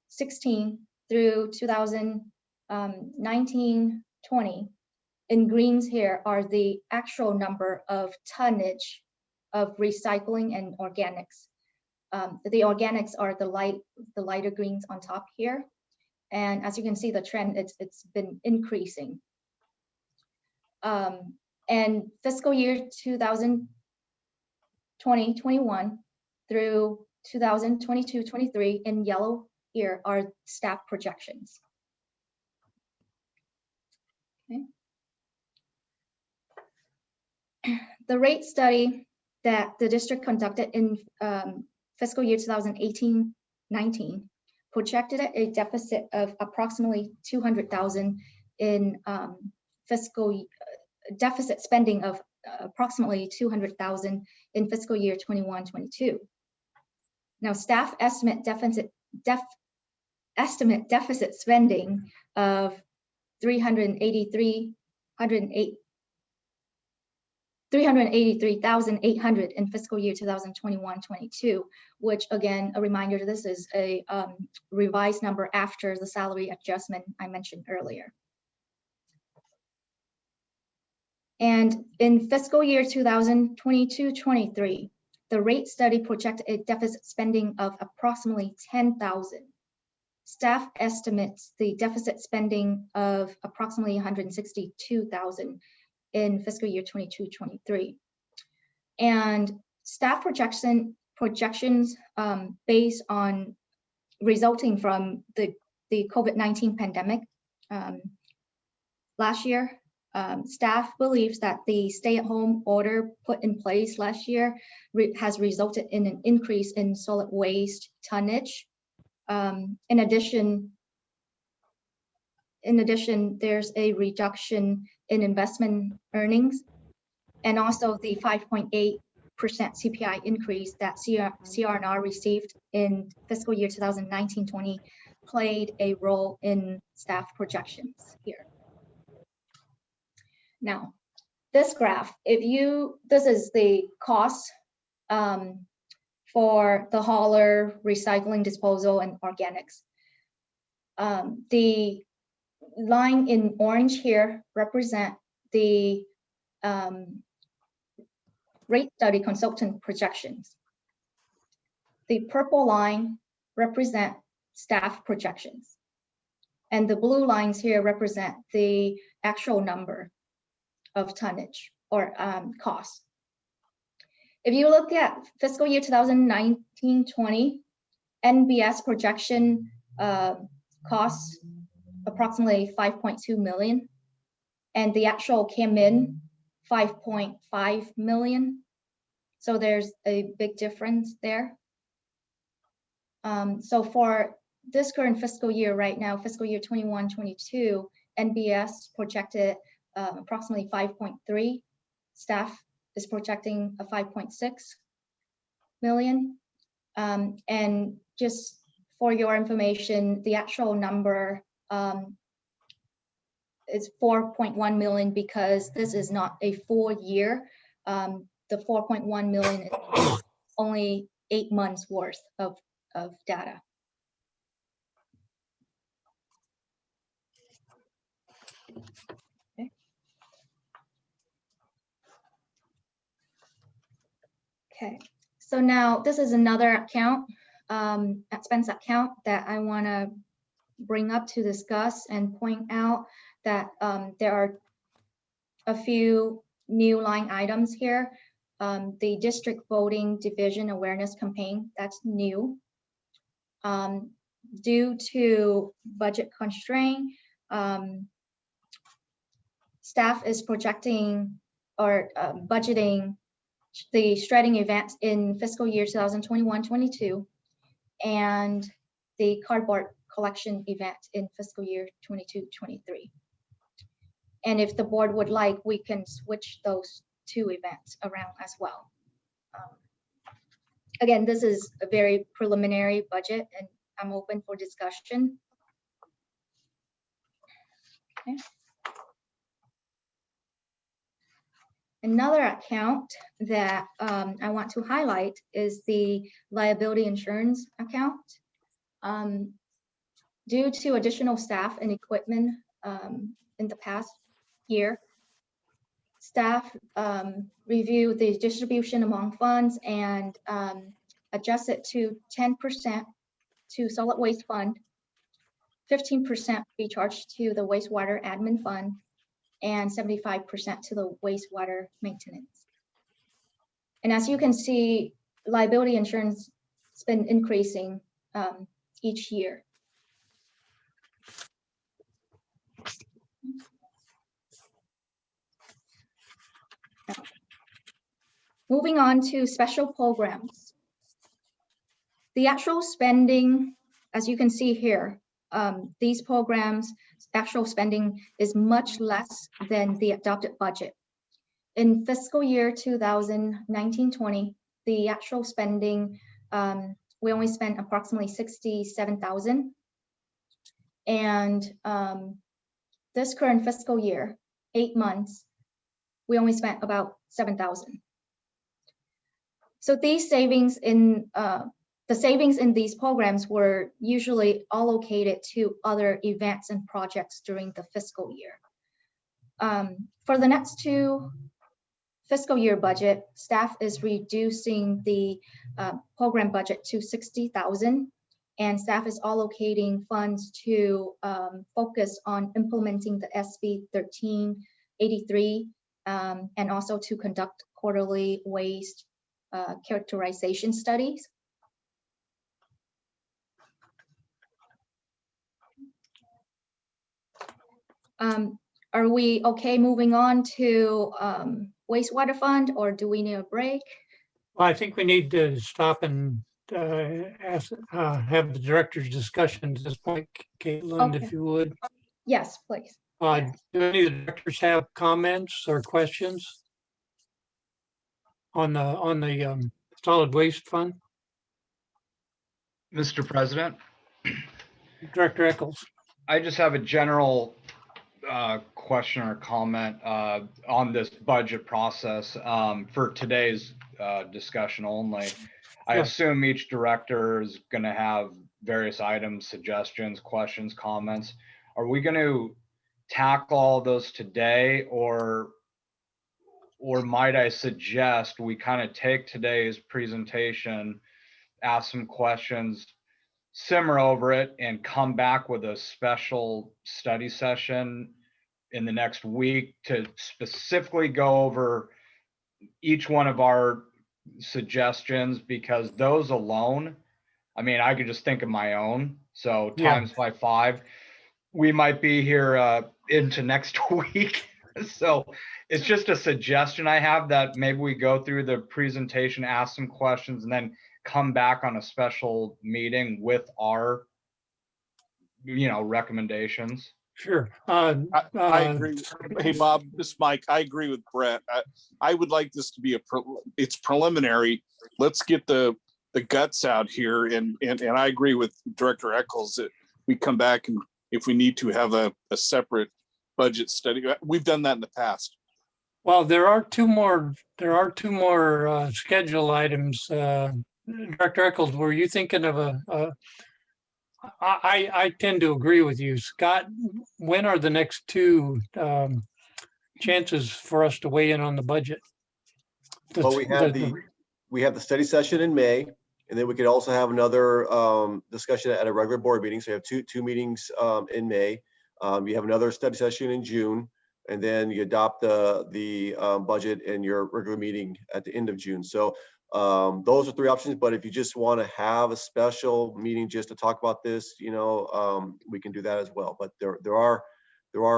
16 through 2019, 20, in greens here are the actual number of tonnage of recycling and organics. The organics are the lighter greens on top here. And as you can see, the trend, it's been increasing. And fiscal year 2020, 21 through 2022, 23 in yellow here are staff projections. Okay. The rate study that the district conducted in fiscal year 2018-19 projected a deficit of approximately 200,000 in fiscal deficit spending of approximately 200,000 in fiscal year 21-22. Now, staff estimate deficit spending of 383,800 in fiscal year 2021-22, which again, a reminder, this is a revised number after the salary adjustment I mentioned earlier. And in fiscal year 2022-23, the rate study projected a deficit spending of approximately 10,000. Staff estimates the deficit spending of approximately 162,000 in fiscal year 22-23. And staff projections based on resulting from the COVID-19 pandemic last year, staff believes that the stay-at-home order put in place last year has resulted in an increase in solid waste tonnage. In addition, there's a reduction in investment earnings, and also the 5.8% CPI increase that CR&R received in fiscal year 2019-20 played a role in staff projections here. Now, this graph, this is the cost for the hauler, recycling, disposal, and organics. The line in orange here represent the rate study consultant projections. The purple line represent staff projections. And the blue lines here represent the actual number of tonnage or cost. If you look at fiscal year 2019-20, NBS projection costs approximately 5.2 million, and the actual came in 5.5 million. So there's a big difference there. So for this current fiscal year right now, fiscal year 21-22, NBS projected approximately 5.3. Staff is projecting a 5.6 million. And just for your information, the actual number is 4.1 million because this is not a full year. The 4.1 million is only 8 months worth of data. Okay, so now this is another account, expense account that I want to bring up to discuss and point out that there are a few new line items here. The district voting division awareness campaign, that's new. Due to budget constraint, staff is projecting or budgeting the shredding event in fiscal year 2021-22 and the cardboard collection event in fiscal year 22-23. And if the board would like, we can switch those two events around as well. Again, this is a very preliminary budget and I'm open for discussion. Okay. Another account that I want to highlight is the liability insurance account. Due to additional staff and equipment in the past year, staff reviewed the distribution among funds and adjusted to 10% to solid waste fund, 15% be charged to the wastewater admin fund, and 75% to the wastewater maintenance. And as you can see, liability insurance has been increasing each year. Moving on to special programs. The actual spending, as you can see here, these programs, actual spending is much less than the adopted budget. In fiscal year 2019-20, the actual spending, we only spent approximately $67,000. And this current fiscal year, 8 months, we only spent about $7,000. So these savings in the savings in these programs were usually allocated to other events and projects during the fiscal year. For the next two fiscal year budget, staff is reducing the program budget to $60,000, and staff is allocating funds to focus on implementing the SB 1383 and also to conduct quarterly waste characterization studies. Are we okay moving on to wastewater fund, or do we need a break? Well, I think we need to stop and have the director's discussion at this point, Caitlin, Okay. if you would. Yes, please. Do any of the directors have comments or questions on the solid waste fund? Mr. President, Director Eccles. I just have a general question or comment on this budget process for today's discussion only. I Sure. assume each director is going to have various items, suggestions, questions, comments. Are we going to tackle all those today, or might I suggest we kind of take today's presentation, ask some questions, simmer over it, and come back with a special study session in the next week to specifically go over each one of our suggestions? Because those alone, I mean, I could just think of my own. So Yeah. times by 5, we might be here into next week. So it's just a suggestion I have, that maybe we go through the presentation, ask some questions, and then come back on a special meeting with our, recommendations. Sure. I agree. Hey, Bob, this is Mike. I agree with Brett. I would like this to be it's preliminary. Let's get the guts out here. And I agree with Director Eccles that we come back and if we need to have a separate budget study. We've done that in the past. Well, there are two more schedule items. Director Eccles, were you thinking of I tend to agree with you, Scott. When are the next two chances for us to weigh in on the budget? Well, we have the study session in May, and then we could also have another discussion at a regular board meeting. So you have two meetings in May. You have another study session in June, and then you adopt the budget in your regular meeting at the end of June. So those are 3 options, but if you just want to have a special meeting just to talk about this, we can do that as well. But there are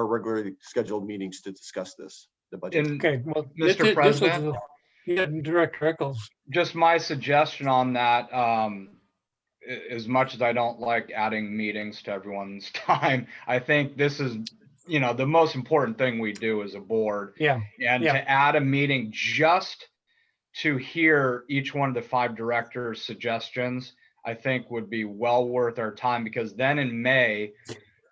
regularly scheduled meetings to discuss this, the budget. Okay, well, Mr. President? Director Eccles. Just my suggestion on that, as much as I don't like adding meetings to everyone's time, I think this is you know, the most important thing we do as a board. Yeah, And yeah. to add a meeting just to hear each one of the 5 directors' suggestions, I think would be well worth our time, because then in May,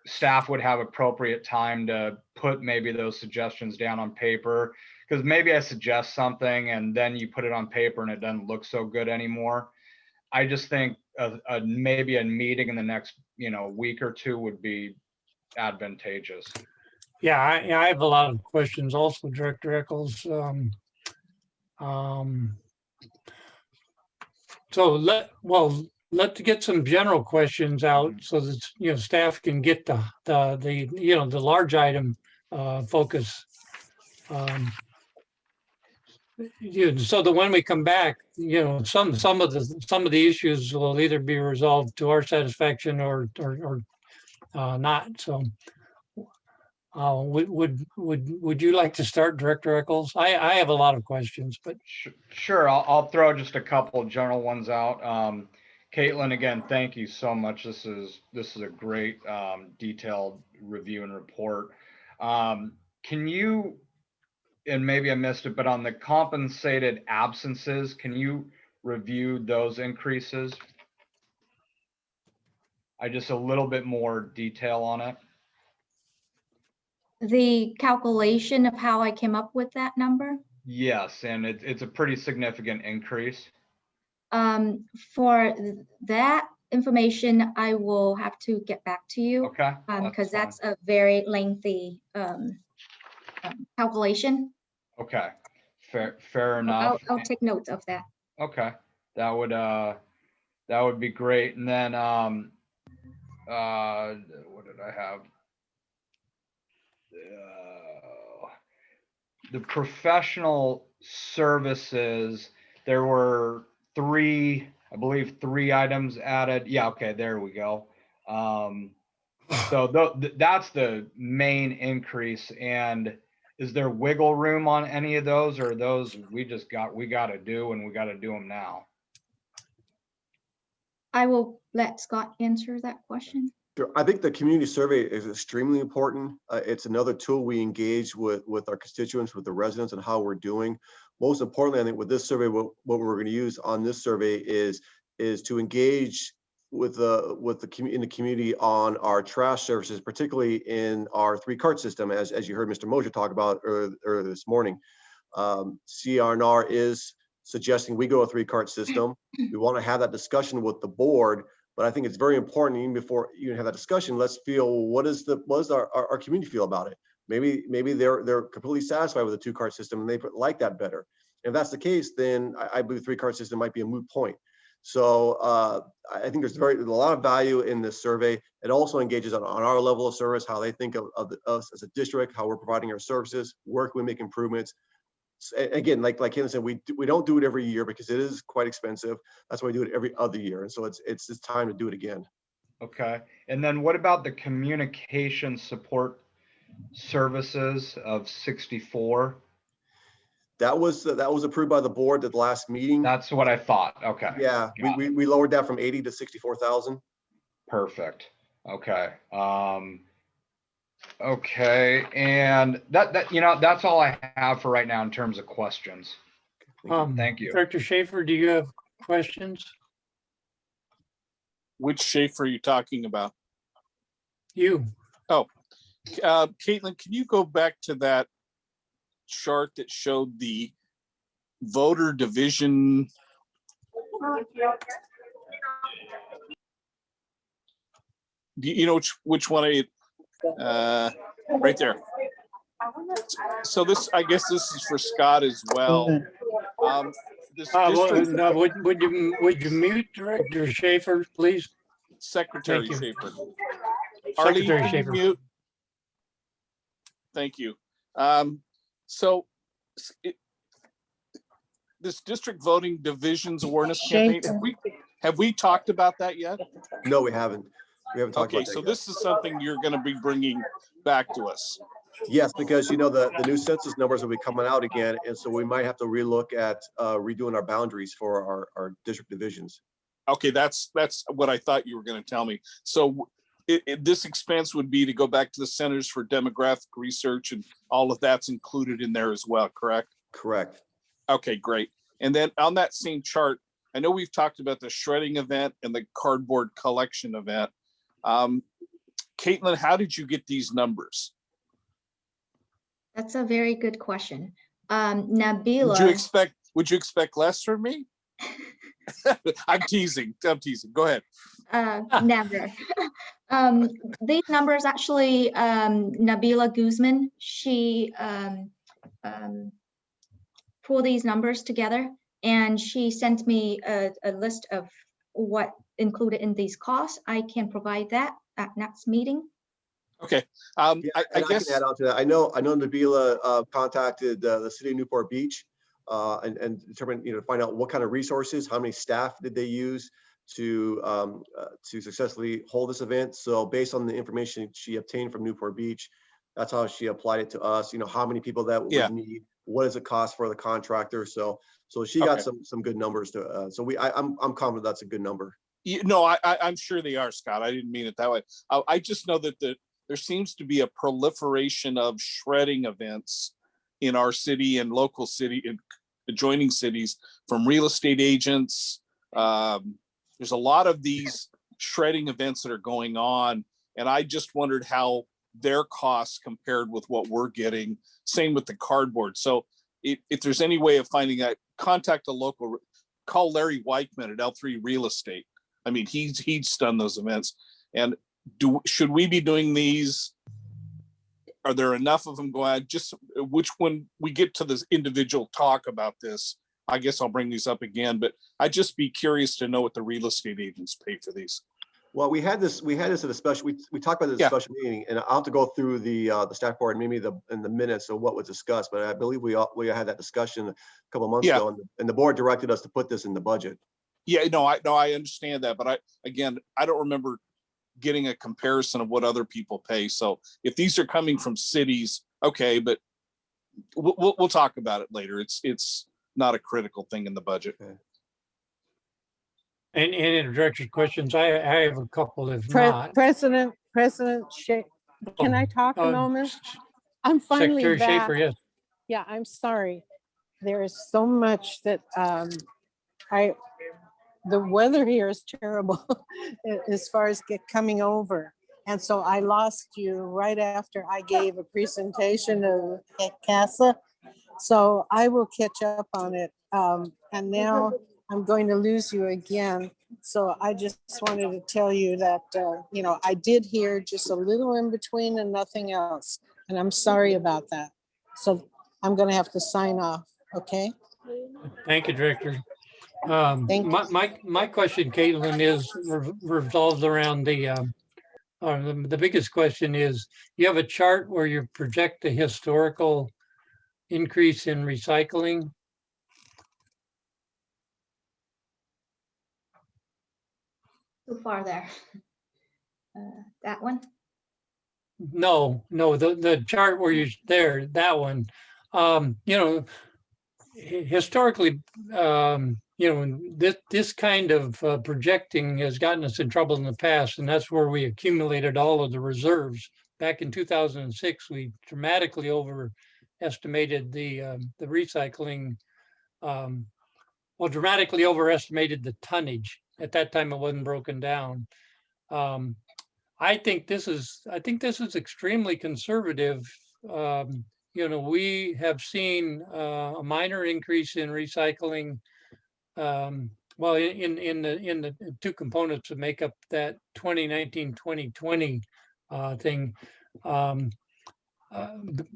staff would have appropriate time to put maybe those suggestions down on paper. Because maybe I suggest something and then you put it on paper and it doesn't look so good anymore. I just think maybe a meeting in the next, you know, week or 2 would be advantageous. Yeah, I have a lot of questions also, Director Eccles. So let's get some general questions out so that, you know, staff can get the you know, the large item focus. So that when we come back, you know, some of the issues will either be resolved to our satisfaction or not. So would you like to start, Director Eccles? I have a lot of questions, but Sure, I'll throw just a couple general ones out. Caitlin, again, thank you so much. This is a great detailed review and report. Can you, and maybe I missed it, but on the compensated absences, can you review those increases? Just a little bit more detail on it. The calculation of how I came up with that number? Yes, and it's a pretty significant increase. For that information, I will have to get back to you. Okay. Because that's a very lengthy calculation. Okay, fair enough. I'll take notes of that. Okay, that would be great. And then what did I have? The professional services, there were 3, I believe 3 items added. Yeah, okay, there we go. So that's the main increase. And is there wiggle room on any of those, or are those we got to do and we got to do them now? I will let Scott answer that question. Sure. I think the community survey is extremely important. It's another tool we engage with our constituents, with the residents, and how we're doing. Most importantly, I think with this survey, what we're going to use on this survey is to engage with the community on our trash services, particularly in our 3-cart system, as you heard Mr. Mosher talk about earlier this morning. CRNR is suggesting we go a 3-cart system. We want to have that discussion with the board. But I think it's very important, even before you have that discussion, let's feel what does our community feel about it. Maybe they're completely satisfied with the 2-cart system and they like that better. If that's the case, then I believe the 3-cart system might be a moot point. So I think there's a lot of value in this survey. It also engages on our level of service, how they think of us as a district, how we're providing our services, where can we make improvements. Again, like Caitlin said, we don't do it every year because it is quite expensive. That's why we do it every other year. And so it's time to do it again. Okay. And then what about the communication support services of 64? That was approved by the board at the last meeting. That's what I thought. Okay. Yeah, we lowered that from 80 to 64,000. Perfect. Okay. Okay, and that's all I have for right now in terms of questions. Thank you. Director Schaefer, do you have questions? Which Schaefer are you talking about? You. Oh, Caitlin, can you go back to that chart that showed the voter division? Do you know which one it? Right there. So I guess this is for Scott as well. Would you mute Director Schaefer, please? Secretary Schaefer. Secretary Arlene, Schaefer. mute. Thank you. So this district voting divisions awareness campaign, have we talked about that yet? No, we haven't. We haven't talked about that so yet. this is something you're going to be bringing back to us. Yes, because the new census numbers will be coming out again, and so we might have to relook at redoing our boundaries for our district divisions. Okay, that's what I thought you were going to tell me. So this expense would be to go back to the Centers for Demographic Research, and all of that's included in there as well, correct? Correct. Okay, great. And then on that same chart, I know we've talked about the shredding event and the cardboard collection event. Caitlin, how did you get these numbers? That's a very good question. Would you Nabila, expect less from me? I'm teasing. Go ahead. never. These numbers actually, Nabila Guzman, she pulled these numbers together and she sent me a list of what included in these costs. I can provide that at next meeting. Okay. Yeah, I and I guess. can add on to that. I know Nabila contacted the city of Newport Beach and determined, to find out what kind of resources, how many staff did they use to successfully hold this event. So based on the information she obtained from Newport Beach, that's how she applied it to us. How many people that would need, what does it cost for the contractor? So she got some good numbers to. So I'm confident that's a good number. I'm sure they are, Scott. I didn't mean it that way. I just know that there seems to be a proliferation of shredding events in our city and local city and adjoining cities from real estate agents. There's a lot of these shredding events that are going on. And I just wondered how their costs compared with what we're getting. Same with the cardboard. So if there's any way of finding out, contact a local, call Larry Weichman at L3 Real Estate. I mean, he's done those events. And should we be doing these? Are there enough of them going on? Just when we get to this individual talk about this, I guess I'll bring these up again, but I'd just be curious to know what the real estate agents pay for these. Well, we had this at a special, we talked about this special meeting, and I'll have to go through the staff board, maybe in the minutes of what was discussed, but I believe we had that discussion a couple of months ago, and the board directed us to put this in the budget. Yeah, I understand that, but I don't remember getting a comparison of what other people pay. So if these are coming from cities, okay, but we'll talk about it later. It's not a critical thing in the budget. Okay. And in director's questions, I have a couple if not. President Schaefer, can I talk a moment? I'm finally Secretary back. Schaefer, yes. Yeah, I'm sorry. There is so much that the weather here is terrible as far as coming over. And so I lost you right after I gave a presentation of CASA. So I will catch up on it. And now I'm going to lose you again. So I just wanted to tell you that, I did hear just a little in between and nothing else. And I'm sorry about that. So I'm going to have to sign off. Okay. Thank you, Director. Thank you. My question, Caitlin, is revolves around the biggest question is, you have a chart where you project the historical increase in recycling. Too far there. That one? No, the chart where you're there, that one. Historically, this kind of projecting has gotten us in trouble in the past, and that's where we accumulated all of the reserves. Back in 2006, we dramatically overestimated the recycling. Dramatically overestimated the tonnage. At that time, it wasn't broken down. I think this is extremely conservative. We have seen a minor increase in recycling. In the two components that make up that 2019-2020 thing.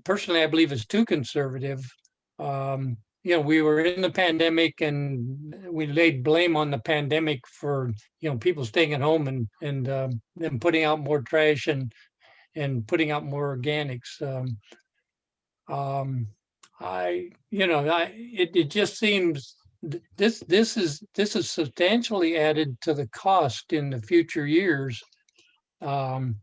Personally, I believe it's too conservative. We were in the pandemic and we laid blame on the pandemic for, people staying at home and then putting out more trash and putting out more organics. It just seems this is substantially added to the cost in the future years. And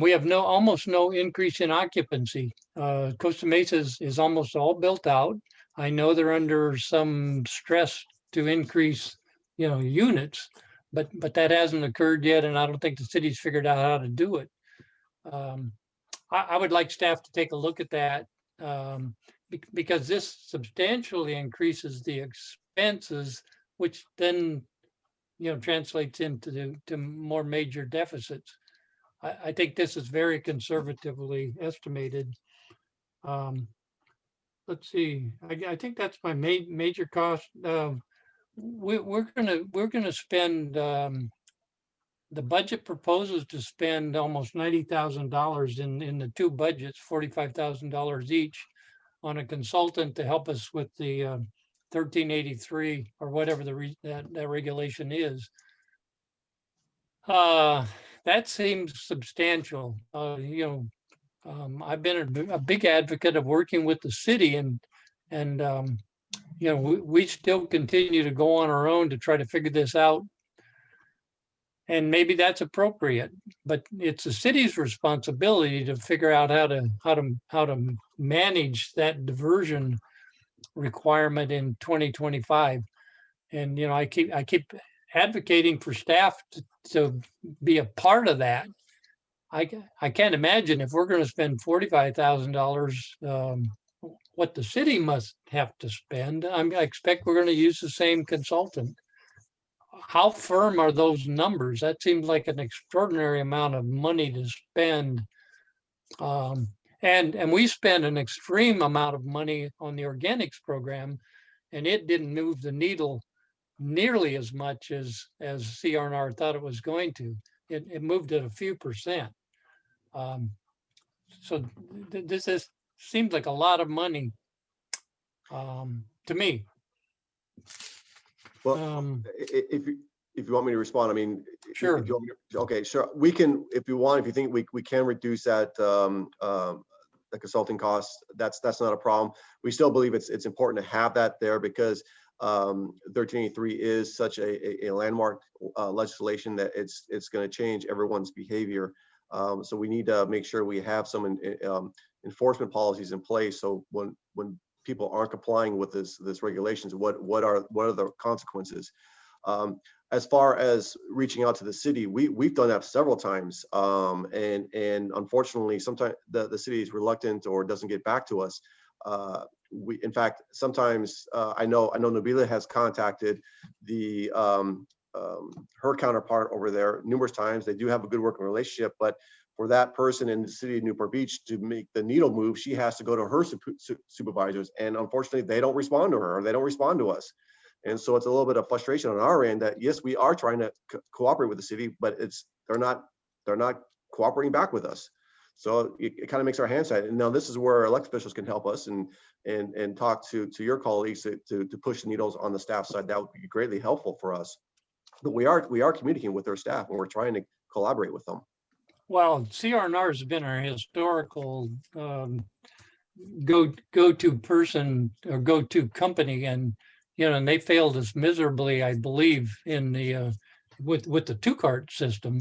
we have almost no increase in occupancy. Costa Mesa is almost all built out. I know they're under some stress to increase, units, but that hasn't occurred yet, and I don't think the city's figured out how to do it. I would like staff to take a look at that, because this substantially increases the expenses, which then, translates into to more major deficits. I think this is very conservatively estimated. Let's see, I think that's my major cost. We're gonna spend, the budget proposes to spend almost $90,000 in the two budgets, $45,000 each, on a consultant to help us with the 1383 or whatever that regulation is. That seems substantial. I've been a big advocate of working with the city, and we still continue to go on our own to try to figure this out. And maybe that's appropriate, but it's the city's responsibility to figure out how to manage that diversion requirement in 2025. And I keep advocating for staff to be a part of that. I can't imagine if we're going to spend $45,000, what the city must have to spend. I expect we're going to use the same consultant. How firm are those numbers? That seems like an extraordinary amount of money to spend. And we spend an extreme amount of money on the organics program, and it didn't move the needle nearly as much as CRNR thought it was going to. It moved it a few percent. So this seems like a lot of money to me. Well, if you want me to respond, I mean, sure. If you want me to, okay, sure. We can, if you think we can reduce that, the consulting costs, that's not a problem. We still believe it's important to have that there because 1383 is such a landmark legislation that it's going to change everyone's behavior. So we need to make sure we have some enforcement policies in place. So when people aren't complying with this regulations, what are the consequences? As far as reaching out to the city, we've done that several times, and unfortunately, sometimes the city is reluctant or doesn't get back to us. In fact, sometimes I know Nabila has contacted the her counterpart over there numerous times. They do have a good working relationship, but for that person in the city of Newport Beach to make the needle move, she has to go to her supervisors, and unfortunately, they don't respond to her or they don't respond to us. And so it's a little bit of frustration on our end that yes, we are trying to cooperate with the city, but they're not cooperating back with us. So it kind of makes our hands tied. And now this is where elected officials can help us and talk to your colleagues to push the needles on the staff side. That would be greatly helpful for us. But we are communicating with their staff and we're trying to collaborate with them. Well, CRNR has been our historical go-to person or go-to company, and and they failed us miserably, I believe, in the with the two-cart system.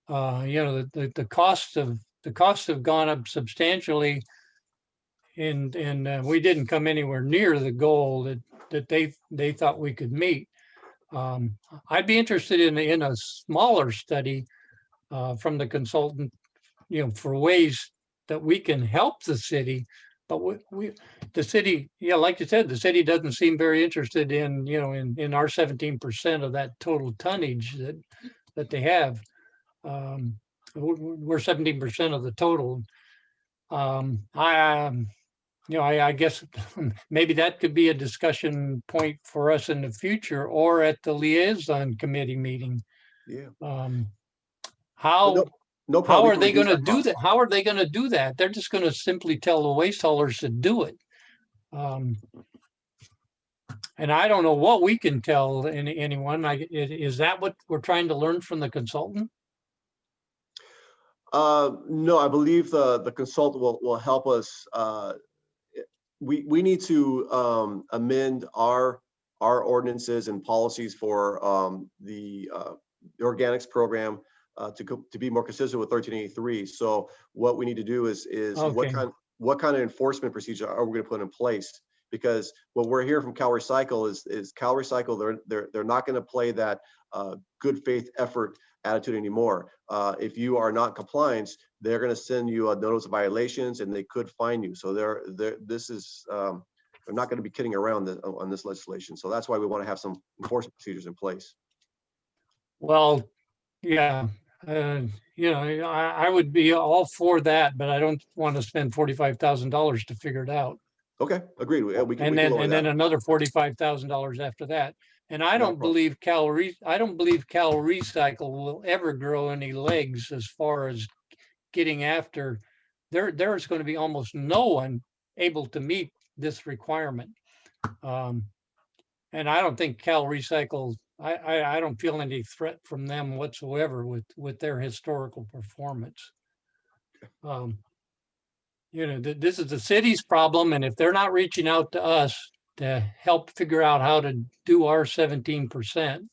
The costs have gone up substantially, and we didn't come anywhere near the goal that they thought we could meet. I'd be interested in a smaller study from the consultant, for ways that we can help the city. But the city, like you said, the city doesn't seem very interested in our 17% of that total tonnage that they have. We're 17% of the total. I guess maybe that could be a discussion point for us in the future or at the liaison committee meeting. Yeah. How are they going to do that? How are they going to do that? They're just going to simply tell the waste haulers to do it. And I don't know what we can tell anyone. Is that what we're trying to learn from the consultant? No, I believe the consultant will help us. We need to amend our ordinances and policies for the organics program to be more consistent with 1383. So what we need to do is Okay. what kind of enforcement procedure are we going to put in place? because what we're hearing from Cal Recycle is Cal Recycle, they're not going to play that good faith effort attitude anymore. If you are not in compliance, they're going to send you a notice of violations and they could fine you. So they're not going to be kidding around on this legislation. So that's why we want to have some enforcement procedures in place. Well, yeah, I would be all for that, but I don't want to spend $45,000 to figure it out. Okay, agreed. We can And lower then that. another $45,000 after that. And I No don't problem. believe Cal Recycle will ever grow any legs as far as getting after. There's going to be almost no one able to meet this requirement. And I don't think Cal Recycle, I don't feel any threat from them whatsoever with their historical performance. This is the city's problem, and if they're not reaching out to us to help figure out how to do our 17%,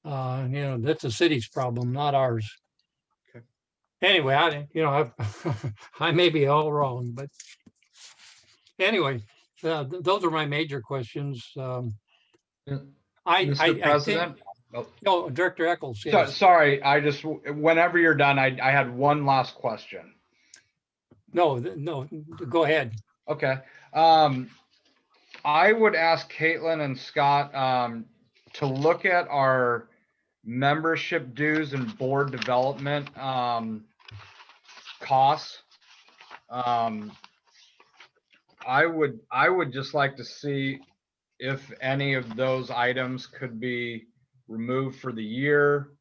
that's the city's problem, not ours. Okay. Anyway, I may be all wrong, but anyway, those are my major questions. Mr. President? No, Director Eccles. So, Yes. sorry, whenever you're done, I had one last question. No, go ahead. Okay. I would ask Caitlin and Scott to look at our membership dues and board development costs. I would just like to see if any of those items could be removed for the year,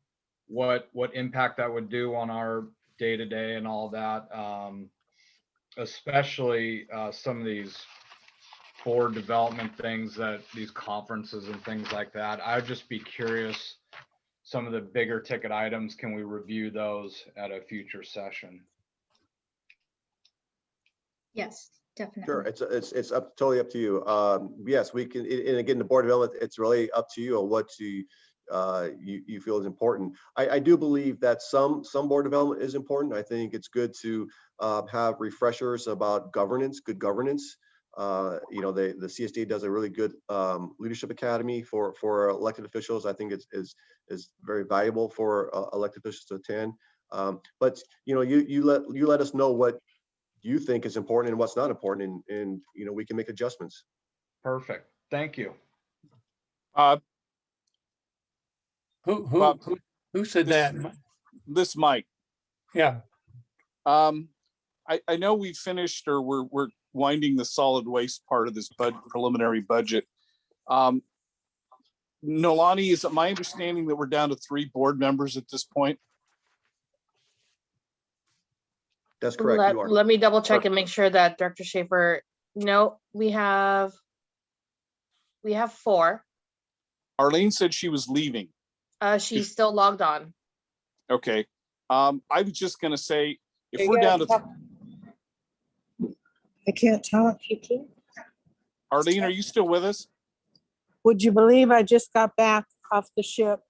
what impact that would do on our day-to-day and all that, especially some of these board development things, that these conferences and things like that. I'd just be curious, some of the bigger ticket items, can we review those at a future session? Yes, definitely. Sure, it's totally up to you. Yes, we can, and again, the board development, it's really up to you on what you feel is important. I do believe that some board development is important. I think it's good to have refreshers about governance, good governance. The CSD does a really good leadership academy for elected officials. I think it's very valuable for elected officials to attend. But you let us know what you think is important and what's not important, and we can make adjustments. Perfect. Thank you. Who said that? This Mike. Yeah. I know we finished, or we're winding the solid waste part of this preliminary budget. Nolani, is it my understanding that we're down to 3 board members at this point? That's correct. You are. Let me double check and make sure that Director Schaefer, no, we have 4. Arlene said she was leaving. She's still logged on. Okay. I was just going to say, if we're down to, I can't talk. You can't. Arlene, are you still with us? Would you believe I just got back off the ship?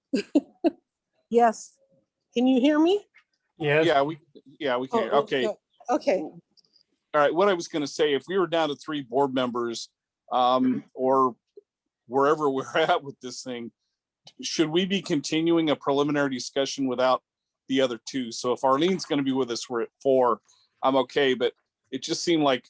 Yes. Can you hear me? Yes. Yeah, we can. Oh, Okay. Okay. All right. What I was going to say, if we were down to 3 board members, or wherever we're at with this thing, should we be continuing a preliminary discussion without the other 2? So if Arlene's going to be with us, we're at 4. I'm okay, but it just seemed like,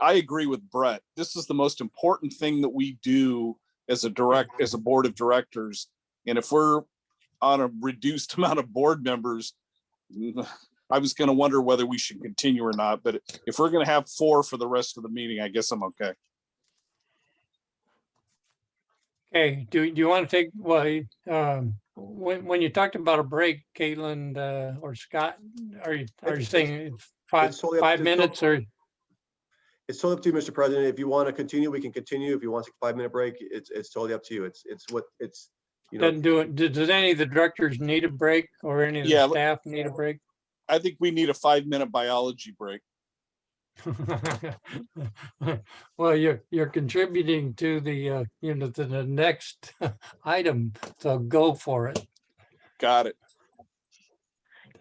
I agree with Brett. This is the most important thing that we do as a board of directors. And if we're on a reduced amount of board members, I was going to wonder whether we should continue or not. But if we're going to have 4 for the rest of the meeting, I guess I'm okay. Okay, do you want to take, when you talked about a break, Caitlin or Scott, are you saying It's totally up 5 to- minutes or? It's totally up to you, Mr. President. If you want to continue, we can continue. If you want to take a 5-minute break, it's totally up to you. It's Doesn't do it. Does any of the directors need a break, or any of the staff need a break? I think we need a 5-minute biology break. Well, you're contributing to the to the next item, so go for it. Got it.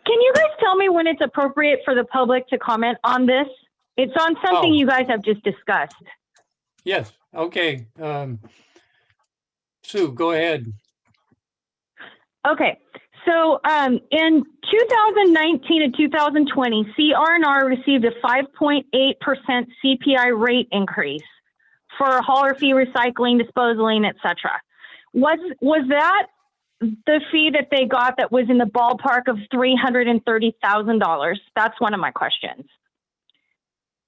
Can you guys tell me when it's appropriate for the public to comment on this? It's on something Oh. you guys have just discussed. Yes, okay. Sue, go ahead. Okay, so in 2019 and 2020, CR&R received a 5.8% CPI rate increase for hauler fee, recycling, disposing, et cetera. Was that the fee that they got that was in the ballpark of $330,000? That's one of my questions.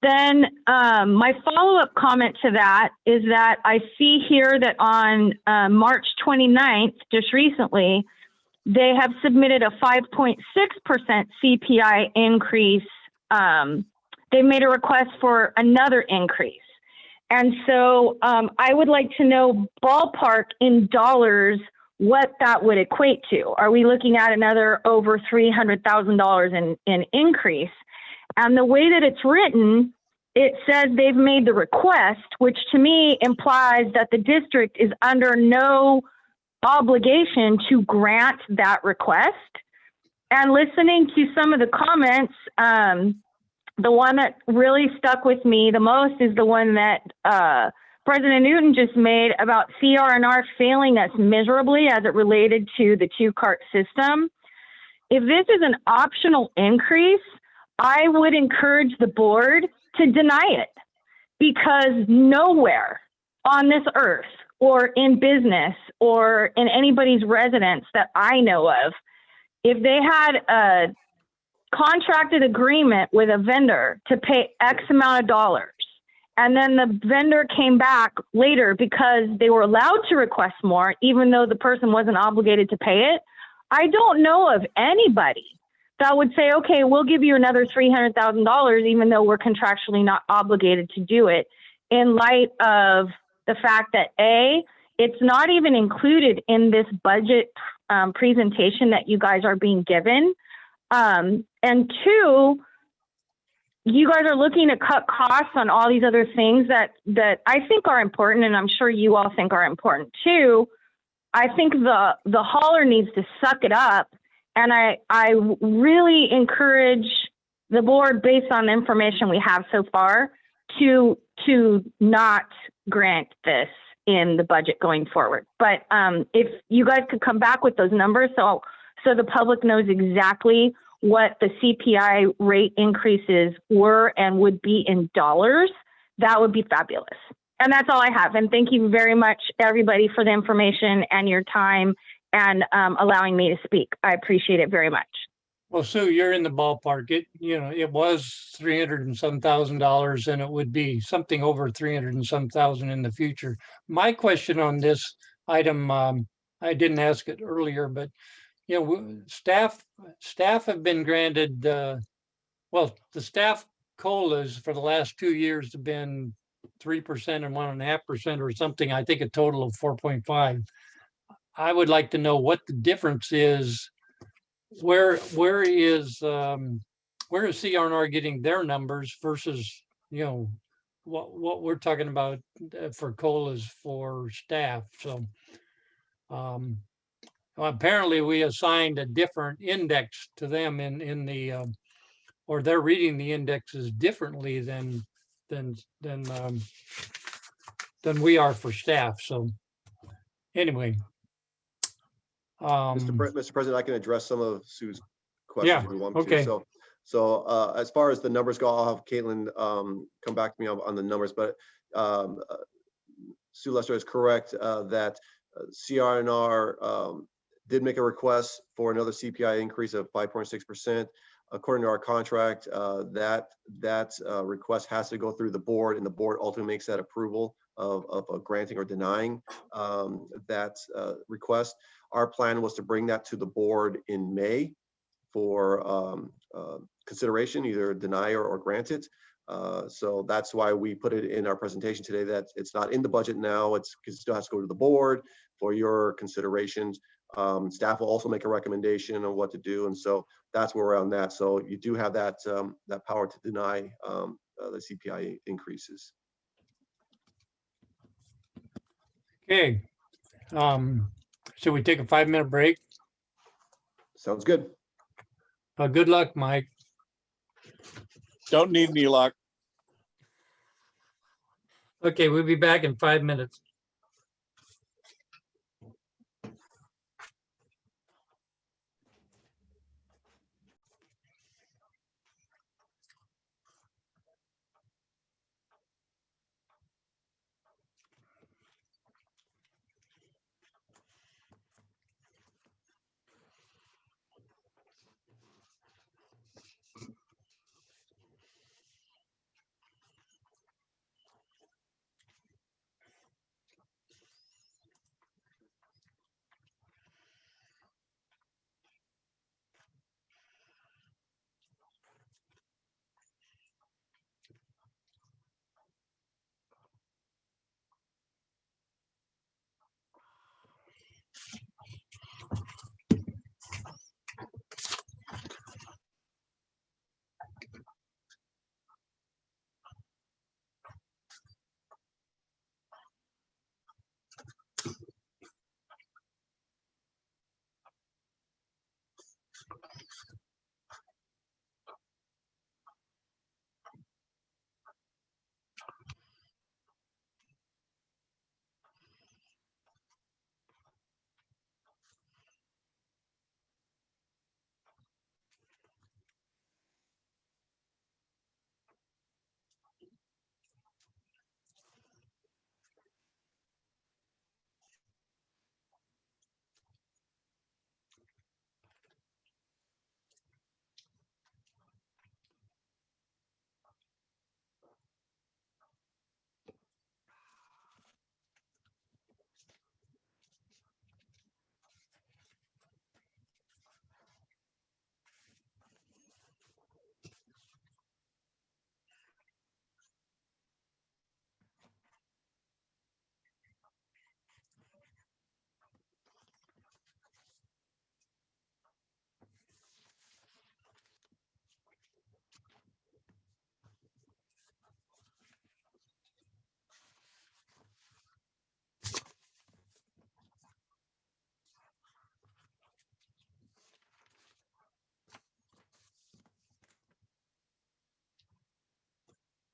Then my follow-up comment to that is that I see here that on March 29th, just recently, they have submitted a 5.6% CPI increase. They made a request for another increase. And so I would like to know ballpark in dollars what that would equate to. Are we looking at another over $300,000 in increase? And the way that it's written, it says they've made the request, which to me implies that the district is under no obligation to grant that request. And listening to some of the comments, the one that really stuck with me the most is the one that President Newton just made about CR&R failing us miserably as it related to the two-cart system. If this is an optional increase, I would encourage the board to deny it, because nowhere on this earth or in business or in anybody's residence that I know of, if they had a contracted agreement with a vendor to pay X amount of dollars, and then the vendor came back later because they were allowed to request more, even though the person wasn't obligated to pay it, I don't know of anybody that would say, okay, we'll give you another $300,000, even though we're contractually not obligated to do it, in light of the fact that A, it's not even included in this budget presentation that you guys are being given. And two, you guys are looking to cut costs on all these other things that I think are important, and I'm sure you all think are important too. I think the hauler needs to suck it up. And I really encourage the board, based on the information we have so far, to not grant this in the budget going forward. But if you guys could come back with those numbers so the public knows exactly what the CPI rate increases were and would be in dollars, that would be fabulous. And that's all I have. And thank you very much, everybody, for the information and your time and allowing me to speak. I appreciate it very much. Well, Sue, you're in the ballpark. It was $300 and some thousand, and it would be something over 300 and some thousand in the future. My question on this item, I didn't ask it earlier, but staff have been granted. The staff COLAs for the last 2 years have been 3% and 1.5% or something. I think a total of 4.5. I would like to know what the difference is. Where is CR&R getting their numbers versus what we're talking about for COLAs for staff? So apparently we assigned a different index to them in the or they're reading the indexes differently than we are for staff. So anyway. Mr. President, I can address some of Sue's questions if we want okay. to. So as far as the numbers go, I'll have Caitlin come back to me on the numbers, but Sue Lester is correct that CR&R did make a request for another CPI increase of 5.6%. According to our contract, that request has to go through the board, and the board ultimately makes that approval of granting or denying that request. Our plan was to bring that to the board in May for consideration, either deny or grant it. So that's why we put it in our presentation today that it's not in the budget now. It still has to go to the board for your considerations. Staff will also make a recommendation on what to do. And so that's where we're on that. So you do have that power to deny the CPI increases. Okay. Should we take a 5-minute break? Sounds good. Good luck, Mike. Don't need any luck. Okay, we'll be back in 5 minutes.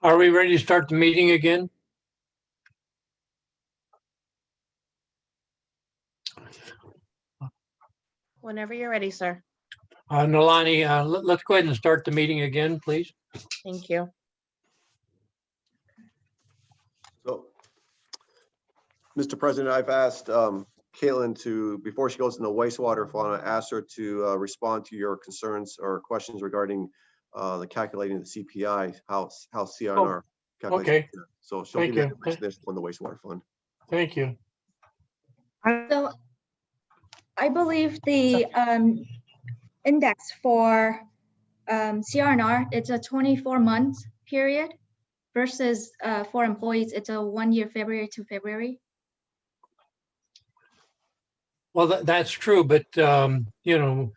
Are we ready to start the meeting again? Whenever you're ready, sir. Nolani, let's go ahead and start the meeting again, please. Thank you. So, Mr. President, I've asked Caitlin to, before she goes in the wastewater fund, I asked her to respond to your concerns or questions regarding the calculating the CPI, how CRNR calculates. okay. So she'll Thank give you you. information this on the wastewater fund. Thank you. So I believe the index for CRNR, it's a 24-month period versus for employees, it's a 1 year, February to February. Well, that's true, but you know,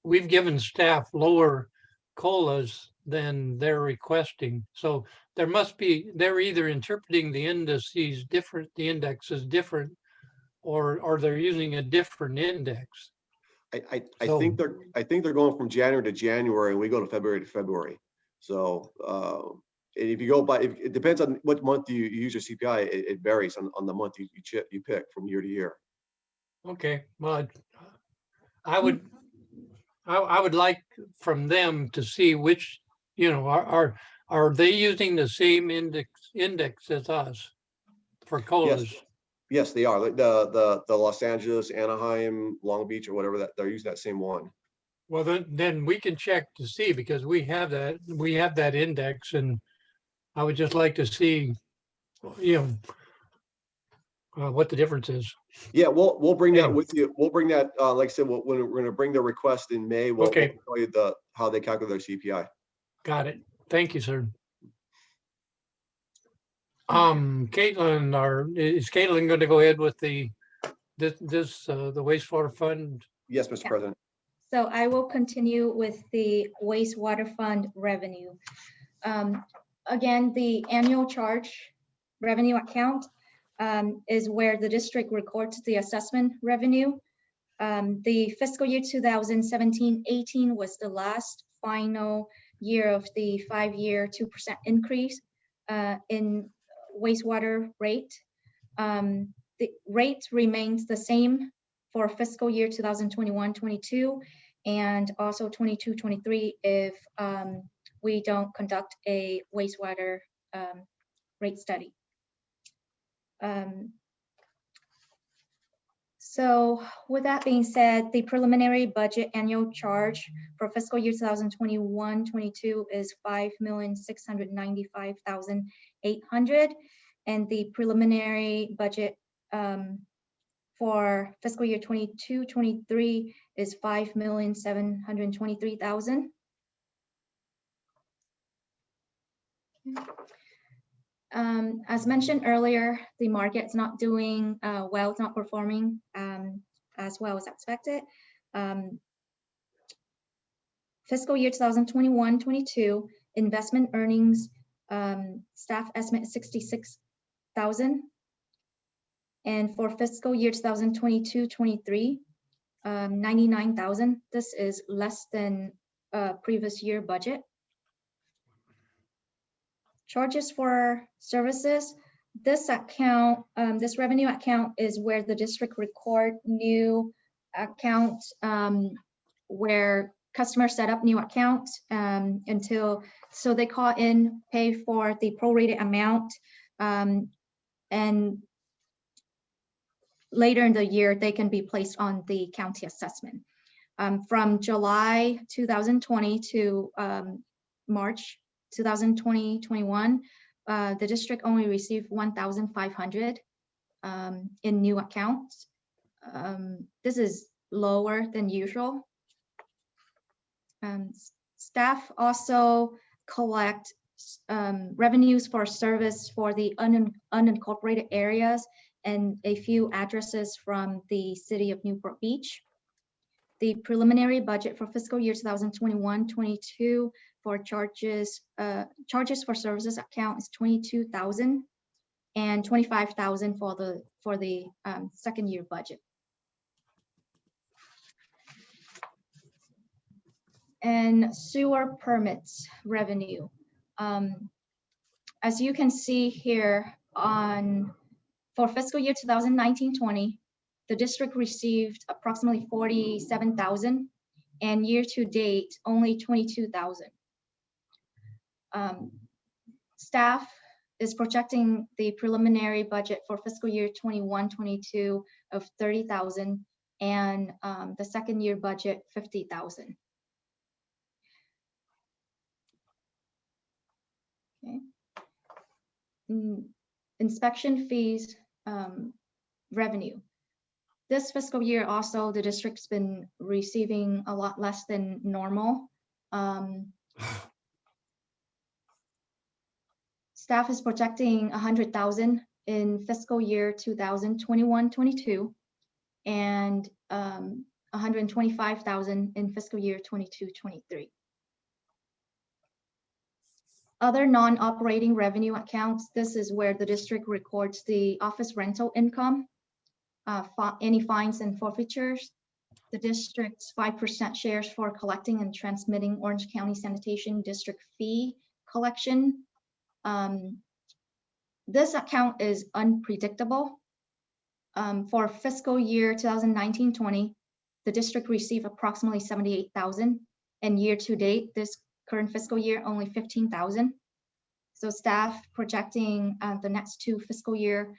we've given staff lower COLAs than they're requesting. So there must be, they're either interpreting the indices different, the index is different, or they're using a different index. I So- think they're going from January to January, and we go to February. So if you go by, it depends on what month you use your CPI. It varies on the month you pick from year to year. Okay, well, I would like from them to see which, you know, are they using the same index as us for COLAs? Yes, they are. Like the Los Angeles, Anaheim, Long Beach, or whatever, that they're using that same one. Well, then we can check to see, because we have that index, and I would just like to see, you know, what the difference is. Yeah, we'll bring Yeah. that with you. We'll bring that, like I said, when we're going to bring the request in May, we'll Okay. tell you how they calculate their CPI. Got it. Thank you, sir. Caitlin, is Caitlin going to go ahead with the wastewater fund? Yes, Mr. Yeah. President. So I will continue with the wastewater fund revenue. Again, the annual charge revenue account is where the district records the assessment revenue. The fiscal year 2017-18 was the last final year of the 5-year 2% increase in wastewater rate. The rate remains the same for fiscal year 2021-22 and also 22-23 if we don't conduct a wastewater rate study. So with that being said, the preliminary budget annual charge for fiscal year 2021-22 is $5,695,800, and the preliminary budget for fiscal year 22-23 is $5,723,000. As mentioned earlier, the market's not doing well, it's not performing as well as expected. Fiscal year 2021-22 investment earnings, staff estimate 66,000. And for fiscal year 2022-23, 99,000. This is less than previous year budget. Charges for services. This account, this revenue account is where the district record new accounts where customers set up new accounts so they call in, pay for the prorated amount, and later in the year, they can be placed on the county assessment. From July 2020 to March 2020-21, the district only received 1,500 in new accounts. This is lower than usual. Staff also collect revenues for service for the unincorporated areas and a few addresses from the city of Newport Beach. The preliminary budget for fiscal year 2021-22 for charges for services account is 22,000 and 25,000 for the second year budget. And sewer permits revenue. As you can see here for fiscal year 2019-20, the district received approximately 47,000 and year to date only 22,000. Staff is projecting the preliminary budget for fiscal year 21-22 of 30,000 and the second year budget 50,000. Okay. Inspection fees revenue. This fiscal year also, the district's been receiving a lot less than normal. Staff is projecting 100,000 in fiscal year 2021-22 and 125,000 in fiscal year 22-23. Other non-operating revenue accounts, this is where the district records the office rental income, any fines and forfeitures, the district's 5% shares for collecting and transmitting Orange County Sanitation District fee collection. This account is unpredictable. For fiscal year 2019-20, the district received approximately 78,000, and year to date, this current fiscal year, only 15,000. So staff projecting the next two fiscal year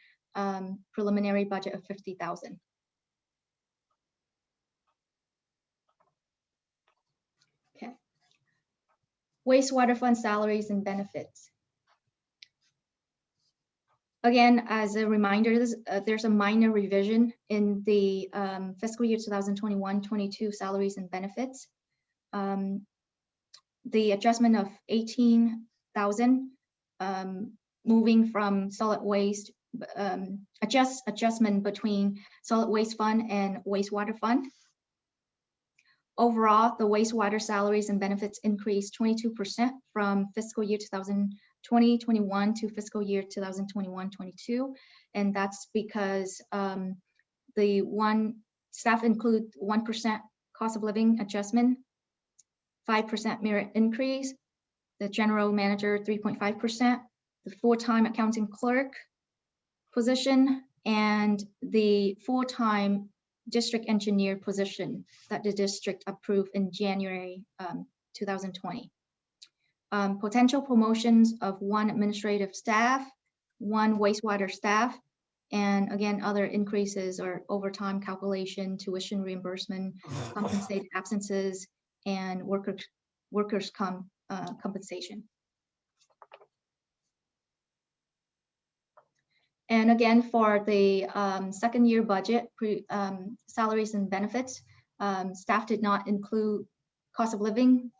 preliminary budget of 50,000. Okay. Wastewater fund salaries and benefits. Again, as a reminder, there's a minor revision in the fiscal year 2021-22 salaries and benefits. The adjustment of 18,000 moving from solid waste, adjustment between solid waste fund and wastewater fund. Overall, the wastewater salaries and benefits increased 22% from fiscal year 2020-21 to fiscal year 2021-22. And that's because staff include 1% cost of living adjustment, 5% merit increase, the general manager 3.5%, the full-time accounting clerk position, and the full-time district engineer position that the district approved in January 2020. Potential promotions of 1 administrative staff, 1 wastewater staff, and again, other increases or overtime calculation, tuition reimbursement, compensated absences, and workers' compensation. And again, for the second year budget, salaries and benefits, staff did not include cost of living,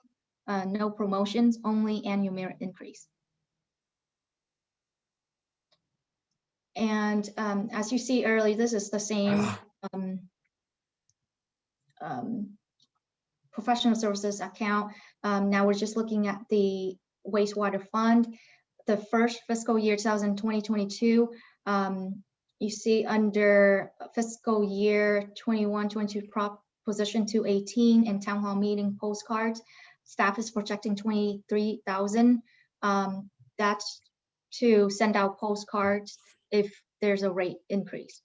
no promotions, only annual merit increase. And as you see earlier, this is the same professional services account. Now we're just looking at the wastewater fund. The first fiscal year 2020-22, you see under fiscal year 21-22 prop position 218 and town hall meeting postcards, staff is projecting 23,000. That's to send out postcards if there's a rate increase.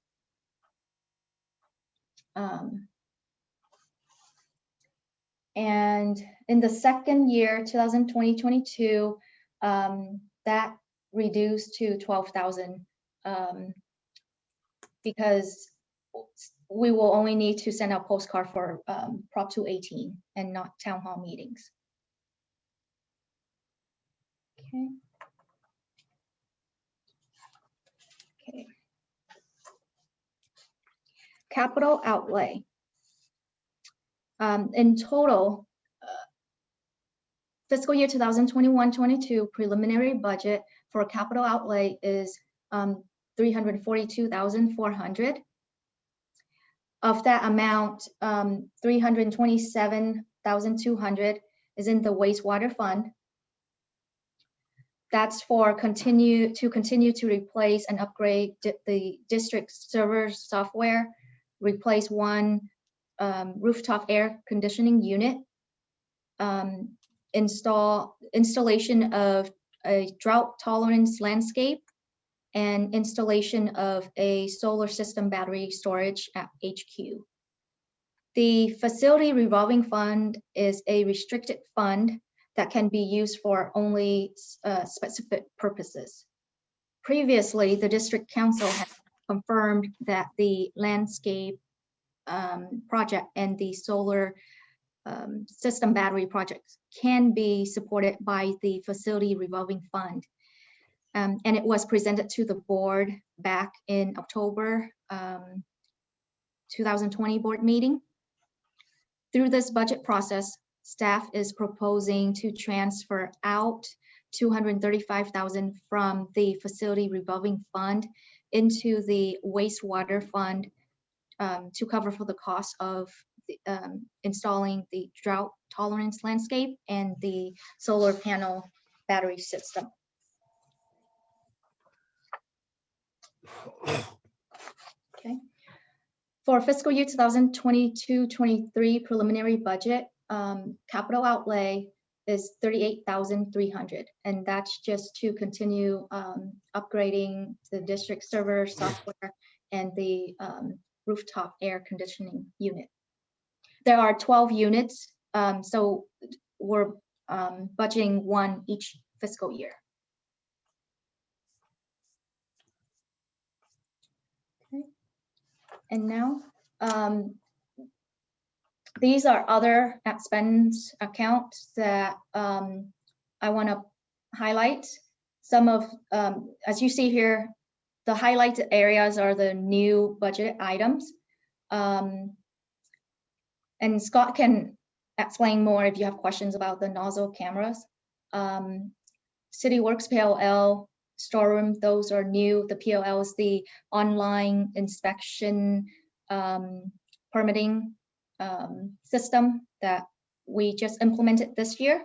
And in the second year, 2020-22, that reduced to 12,000 because we will only need to send out postcard for Prop 218 and not town hall meetings. Okay. Okay. Capital outlay. In total, fiscal year 2021-22 preliminary budget for capital outlay is 342,400. Of that amount, 327,200 is in the wastewater fund. That's for continue to replace and upgrade the district server software, replace 1 rooftop air conditioning unit, installation of a drought tolerance landscape, and installation of a solar system battery storage at HQ. The facility revolving fund is a restricted fund that can be used for only specific purposes. Previously, the district council had confirmed that the landscape project and the solar system battery projects can be supported by the facility revolving fund. And it was presented to the board back in October 2020 board meeting. Through this budget process, staff is proposing to transfer out 235,000 from the facility revolving fund into the wastewater fund to cover for the cost of installing the drought tolerance landscape and the solar panel battery system. Okay. For fiscal year 2022-23 preliminary budget, capital outlay is 38,300, and that's just to continue upgrading the district server software and the rooftop air conditioning unit. There are 12 units, so we're budgeting 1 each fiscal year. Okay. And now, these are other expense accounts that I want to highlight. Some of, as you see here, the highlighted areas are the new budget items. And Scott can explain more if you have questions about the nozzle cameras. CityWorks PLL, storeroom, those are new. The PLL is the online inspection permitting system that we just implemented this year.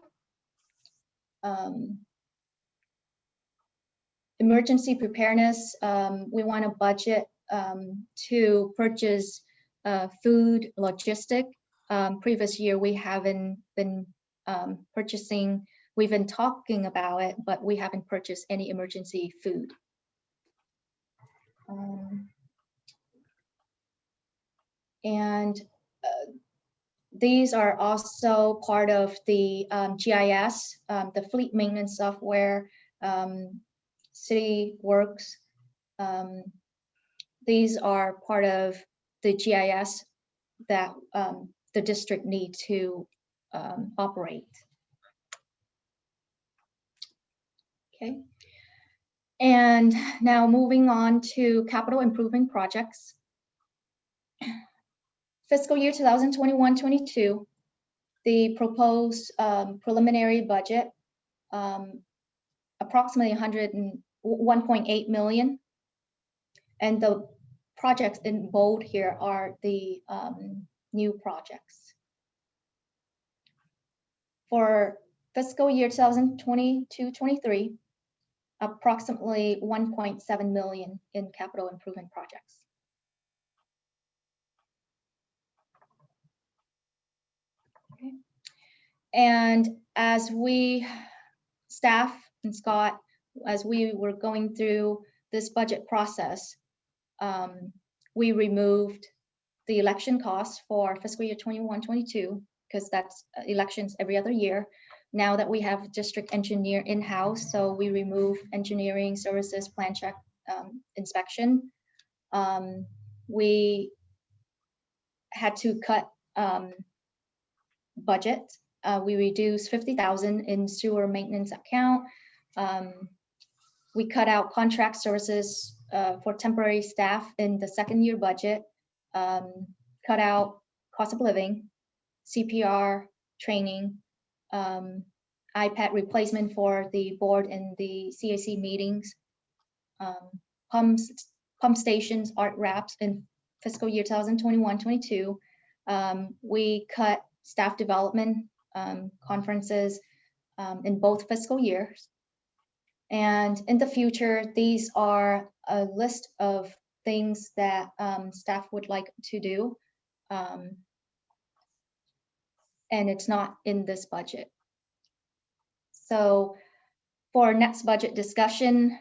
Emergency preparedness, we want to budget to purchase food logistic. Previous year, we haven't been purchasing We've been talking about it, but we haven't purchased any emergency food. And these are also part of the GIS, the fleet maintenance software, City Works. These are part of the GIS that the district need to operate. Okay. And now moving on to capital improvement projects. Fiscal year 2021-22, the proposed preliminary budget, approximately 1.8 million. And the projects in bold here are the new projects. For fiscal year 2022-23, approximately 1.7 million in capital improvement projects. Okay. And as we, staff and Scott, as we were going through this budget process, we removed the election costs for fiscal year 21-22, because that's elections every other year. Now that we have district engineer in-house, so we remove engineering services, plan check, inspection. We had to cut budget. We reduced 50,000 in sewer maintenance account. We cut out contract services for temporary staff in the second year budget, cut out cost of living, CPR training, iPad replacement for the board and the CAC meetings, pump stations, art wraps in fiscal year 2021-22. We cut staff development conferences in both fiscal years. And in the future, these are a list of things that staff would like to do. And it's not in this budget. So for next budget discussion,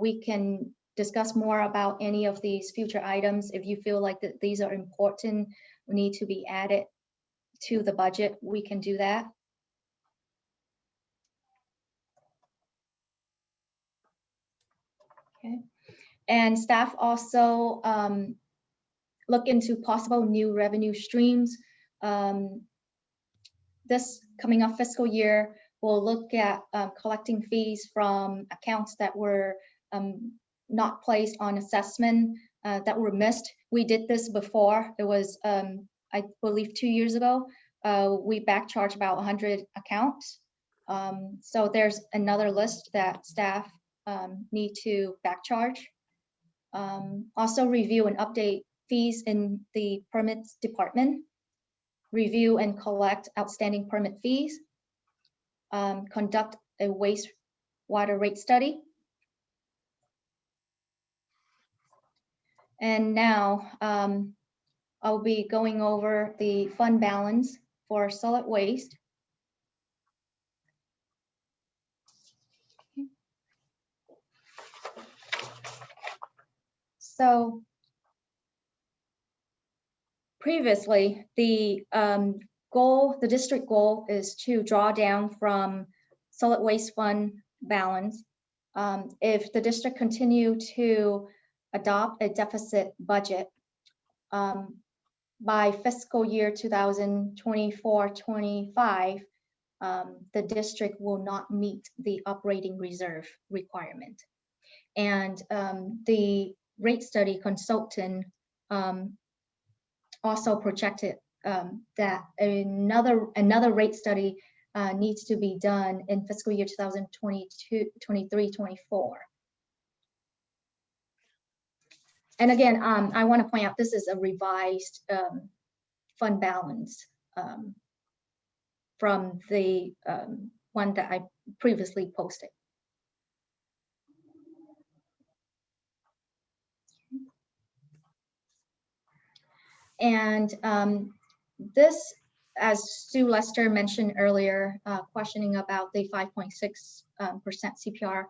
we can discuss more about any of these future items. If you feel like that these are important, need to be added to the budget, we can do that. Okay. And staff also look into possible new revenue streams. This coming up fiscal year, we'll look at collecting fees from accounts that were not placed on assessment, that were missed. We did this before. It was, I believe, 2 years ago. We back charged about 100 accounts. So there's another list that staff need to back charge. Also review and update fees in the permits department. Review and collect outstanding permit fees. Conduct a wastewater rate study. And now I'll be going over the fund balance for solid waste. So previously, the goal, the district goal is to draw down from solid waste fund balance. If the district continue to adopt a deficit budget, by fiscal year 2024-25, the district will not meet the operating reserve requirement. And the rate study consultant also projected that another rate study needs to be done in fiscal year 2022-23-24. And again, I want to point out this is a revised fund balance from the one that I previously posted. And this as Sue Lester mentioned earlier, questioning about the 5.6% CPR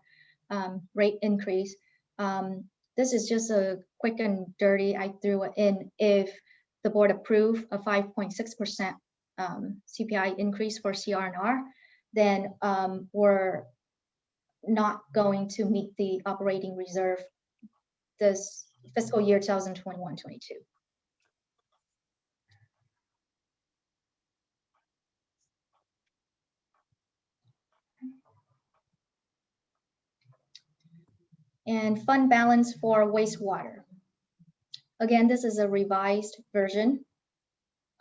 rate increase. This is just a quick and dirty, I threw it in. If the board approve a 5.6% CPI increase for CR&R, then we're not going to meet the operating reserve this fiscal year 2021-22. And fund balance for wastewater. Again, this is a revised version.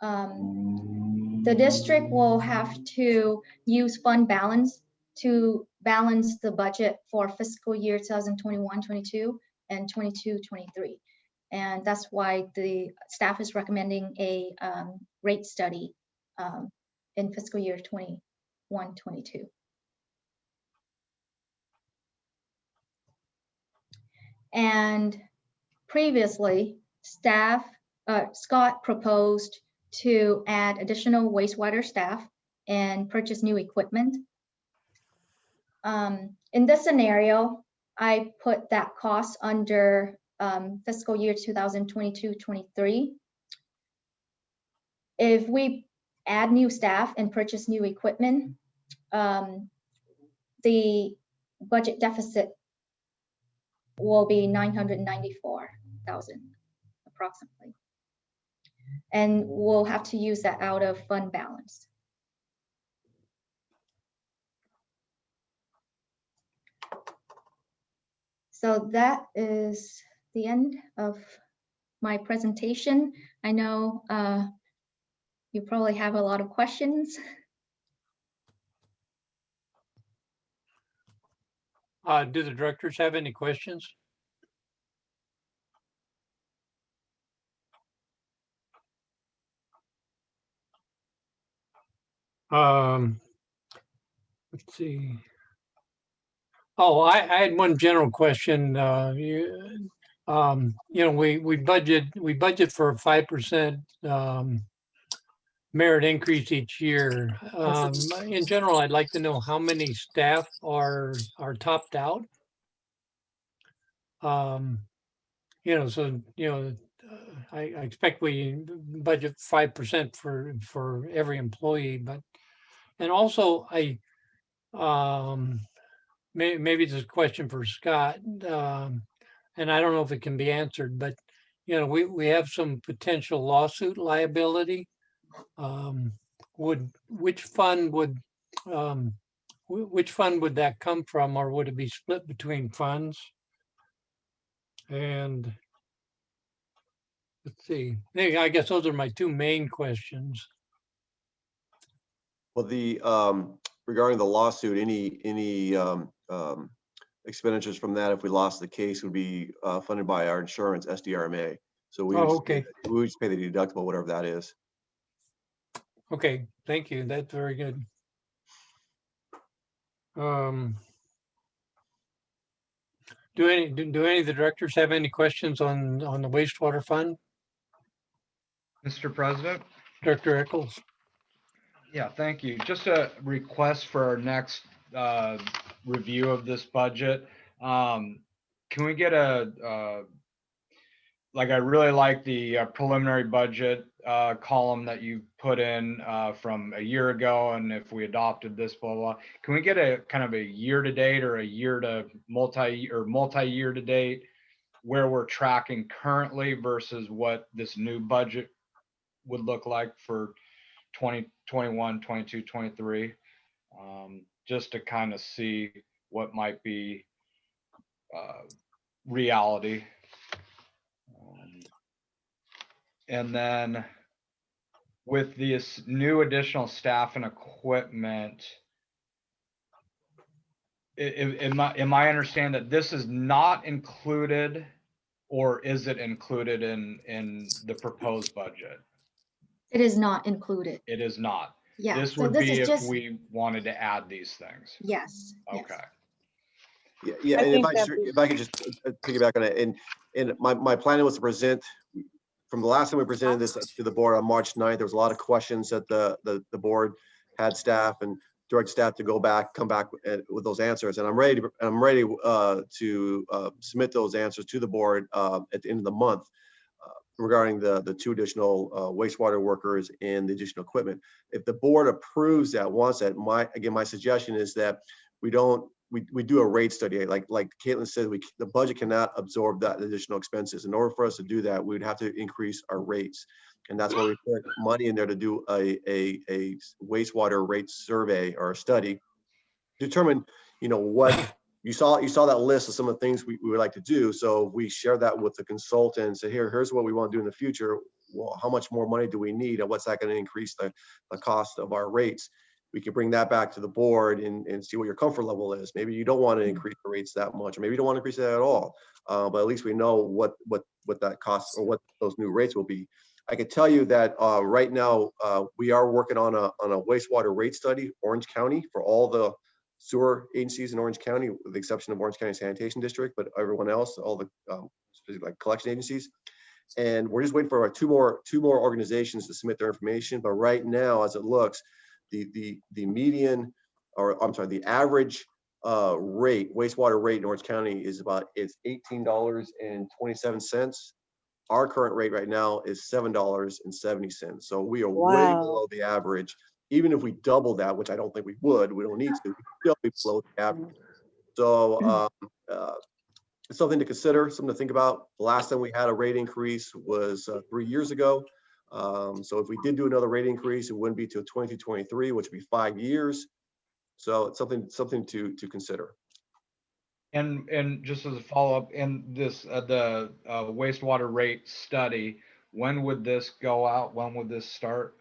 The district will have to use fund balance to balance the budget for fiscal year 2021-22 and 22-23. And that's why the staff is recommending a rate study in fiscal year 21-22. And previously, Scott proposed to add additional wastewater staff and purchase new equipment. In this scenario, I put that cost under fiscal year 2022-23. If we add new staff and purchase new equipment, the budget deficit will be $994,000 approximately. And we'll have to use that out of fund balance. So that is the end of my presentation. I know you probably have a lot of questions. Do the directors have any questions? Let's see. Oh, I had one general question. You know, we budget for a 5% merit increase each year. In general, I'd like to know how many staff are topped out. You know, so I expect we budget 5% for every employee, but and also maybe this is a question for Scott, and I don't know if it can be answered, but you know, we have some potential lawsuit liability. Which fund would that come from, or would it be split between funds? And let's see, I guess those are my two main questions. Well, regarding the lawsuit, any expenditures from that, if we lost the case, would be funded by our insurance, SDRMA. So we would just pay the deductible, whatever that is. Okay, thank you. That's very good. Do any of the directors have any questions on the wastewater fund? Mr. President? Director Eccles? Yeah, thank you. Just a request for our next review of this budget. Can we get like, I really like the preliminary budget column that you put in from a year ago, and if we adopted this, blah, blah. Can we get a kind of a year to date or a year to multi-year to date where we're tracking currently versus what this new budget would look like for 2021, 22, 23, just to kind of see what might be reality. And then with this new additional staff and equipment, am I understand that this is not included, or is it included in the proposed budget? It is not included. It is not. Yeah. This so would this be is if just, we wanted to add these things. yes. Okay. Yes. Yeah, I and think if I could just piggyback on it, and my plan was to present from the last time we presented this to the board on March 9th, there was a lot of questions that the board had staff and direct staff to come back with those answers. And I'm ready to submit those answers to the board at the end of the month regarding the 2 additional wastewater workers and the additional equipment. If the board approves that, wants that, my suggestion is that we do a rate study. Like Caitlin said, the budget cannot absorb that additional expenses. In order for us to do that, we would have to increase our rates. And that's why we put money in there to do a wastewater rate survey or a study, determine, what you saw that list of some of the things we would like to do. So we share that with the consultant and say, here's what we want to do in the future. Well, how much more money do we need? And what's that going to increase the cost of our rates? We can bring that back to the board and see what your comfort level is. Maybe you don't want to increase the rates that much, or maybe you don't want to increase it at all. But at least we know what that costs or what those new rates will be. I can tell you that right now we are working on a wastewater rate study, Orange County, for all the sewer agencies in Orange County, with the exception of Orange County Sanitation District, but everyone else, all the like collection agencies. And we're just waiting for two more organizations to submit their information. But right now, as it looks, the median, or I'm sorry, the average wastewater rate in Orange County is $18.27. Our current rate right now is $7.70. So we are way below the average. Even if we double that, which I don't think we would, we don't need to, we'd still be below the average. So it's something to consider, something to think about. The last time we had a rate increase was 3 years ago. So if we did do another rate increase, it wouldn't be till 2023, which would be 5 years. So it's something to consider. And just as a follow-up, in this the wastewater rate study, when would this go out? When would this start?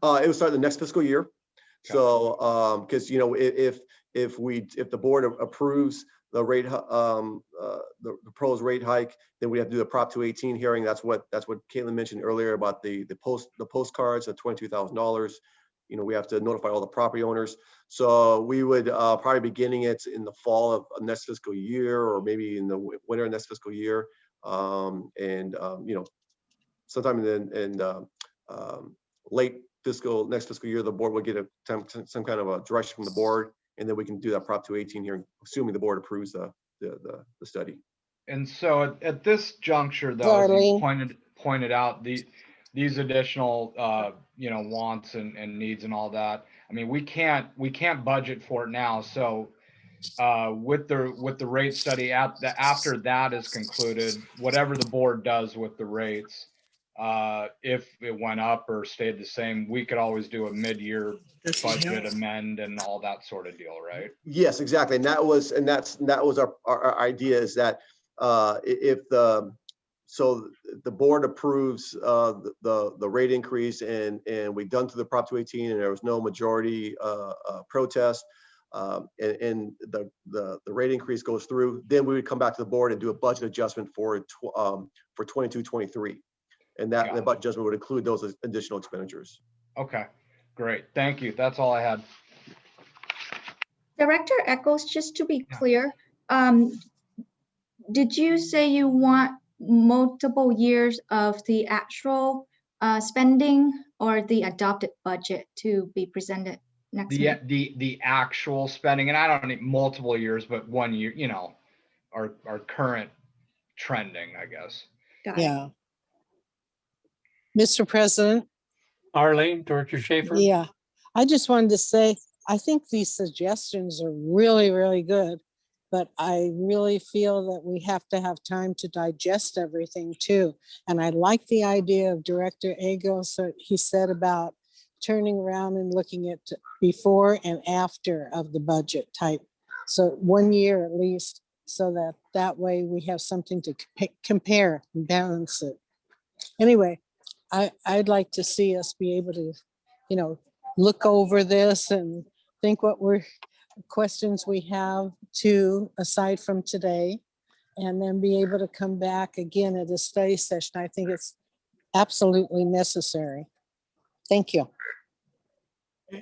It will start the next fiscal year. Okay. So because if the board approves the rate the proposed rate hike, then we have to do the Prop 218 hearing. That's what Caitlin mentioned earlier about the postcards at $22,000. We have to notify all the property owners. So we would probably be beginning it in the fall of next fiscal year, or maybe in the winter of next fiscal year. Sometime in late next fiscal year, the board will get some kind of a direction from the board, and then we can do that Prop 218 hearing, assuming the board approves the study. And so at this juncture, though, as you pointed out, these additional wants and needs and all that. I mean, we can't budget for it now. So with the rate study after that is concluded, whatever the board does with the rates, if it went up or stayed the same, we could always do a mid-year budget amend and all that sort of deal, right? Yes, exactly. And that was our idea, is that if the board approves the rate increase and we've done through the Prop 218 and there was no majority protest, and the rate increase goes through, then we would come back to the board and do a budget adjustment for 22-23. And that the budget adjustment would include those additional expenditures. Okay, great. Thank you. That's all I had. Director Echols, just to be clear, did you say you want multiple years of the actual spending or the adopted budget to be presented next month? The actual spending, and I don't need multiple years, but 1 year, our current trending, I guess. Got it. Yeah. Mr. President. Arlene, Director Schaefer. Yeah, I just wanted to say, I think these suggestions are really, really good, but I really feel that we have to have time to digest everything too. And I like the idea of Director Agos, that he said about turning around and looking at before and after of the budget type. So 1 year at least, so that way we have something to compare and balance it. Anyway, I'd like to see us be able to, look over this and think what questions we have too, aside from today, and then be able to come back again at a study session. I think it's absolutely necessary. Thank you.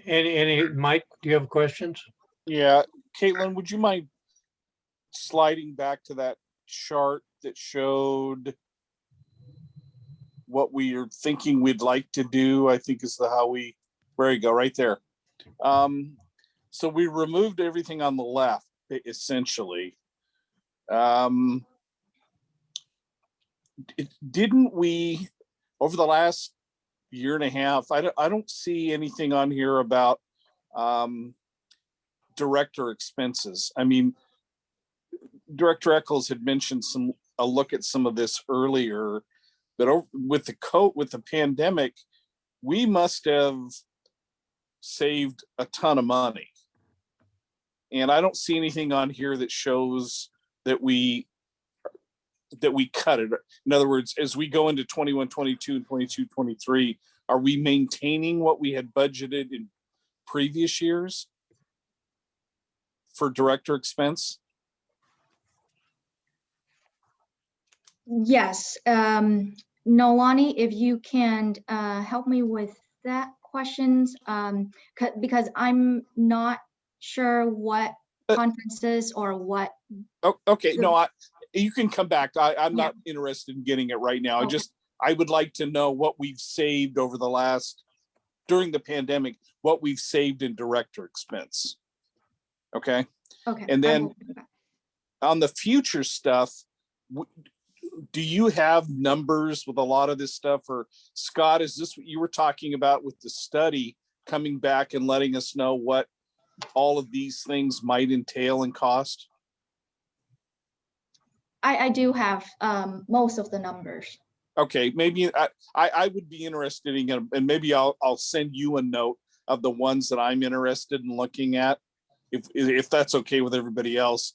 Any, Mike, do you have questions? Yeah, Caitlin, would you mind sliding back to that chart that showed what we are thinking we'd like to do, I think is where you go, right there. So we removed everything on the left, essentially. Didn't we, over the last year and a half, I don't see anything on here about director expenses. I mean, Director Eccles had mentioned a look at some of this earlier, but with the pandemic, we must have saved a ton of money. And I don't see anything on here that shows that we cut it. In other words, as we go into 21, 22, and 22, 23, are we maintaining what we had budgeted in previous years for director expense? Yes, Nolani, if you can help me with that questions, because I'm not sure what conferences or what. Oh, okay, no, you can come back. I'm not interested in getting it right now. Okay. I would like to know what we've saved over during the pandemic, what we've saved in director expense. Okay. Okay. And then on the future stuff, do you have numbers with a lot of this stuff? Or Scott, is this what you were talking about with the study coming back and letting us know what all of these things might entail and cost? I do have most of the numbers. Okay, maybe I would be interested in, and maybe I'll send you a note of the ones that I'm interested in looking at, if that's okay with everybody else.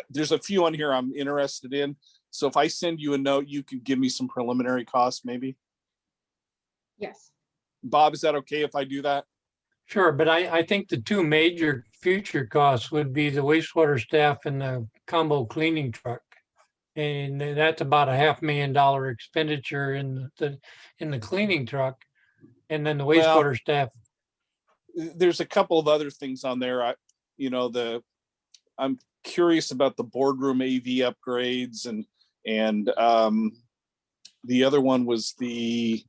There's a few on here I'm interested in. So if I send you a note, you can give me some preliminary costs, maybe. Yes. Bob, is that okay if I do that? Sure, but I think the two major future costs would be the wastewater staff and the combo cleaning truck. And that's about $500,000 expenditure in the cleaning truck. And then the wastewater staff. There's a couple of other things on there. I'm curious about the boardroom AV upgrades and the other one was the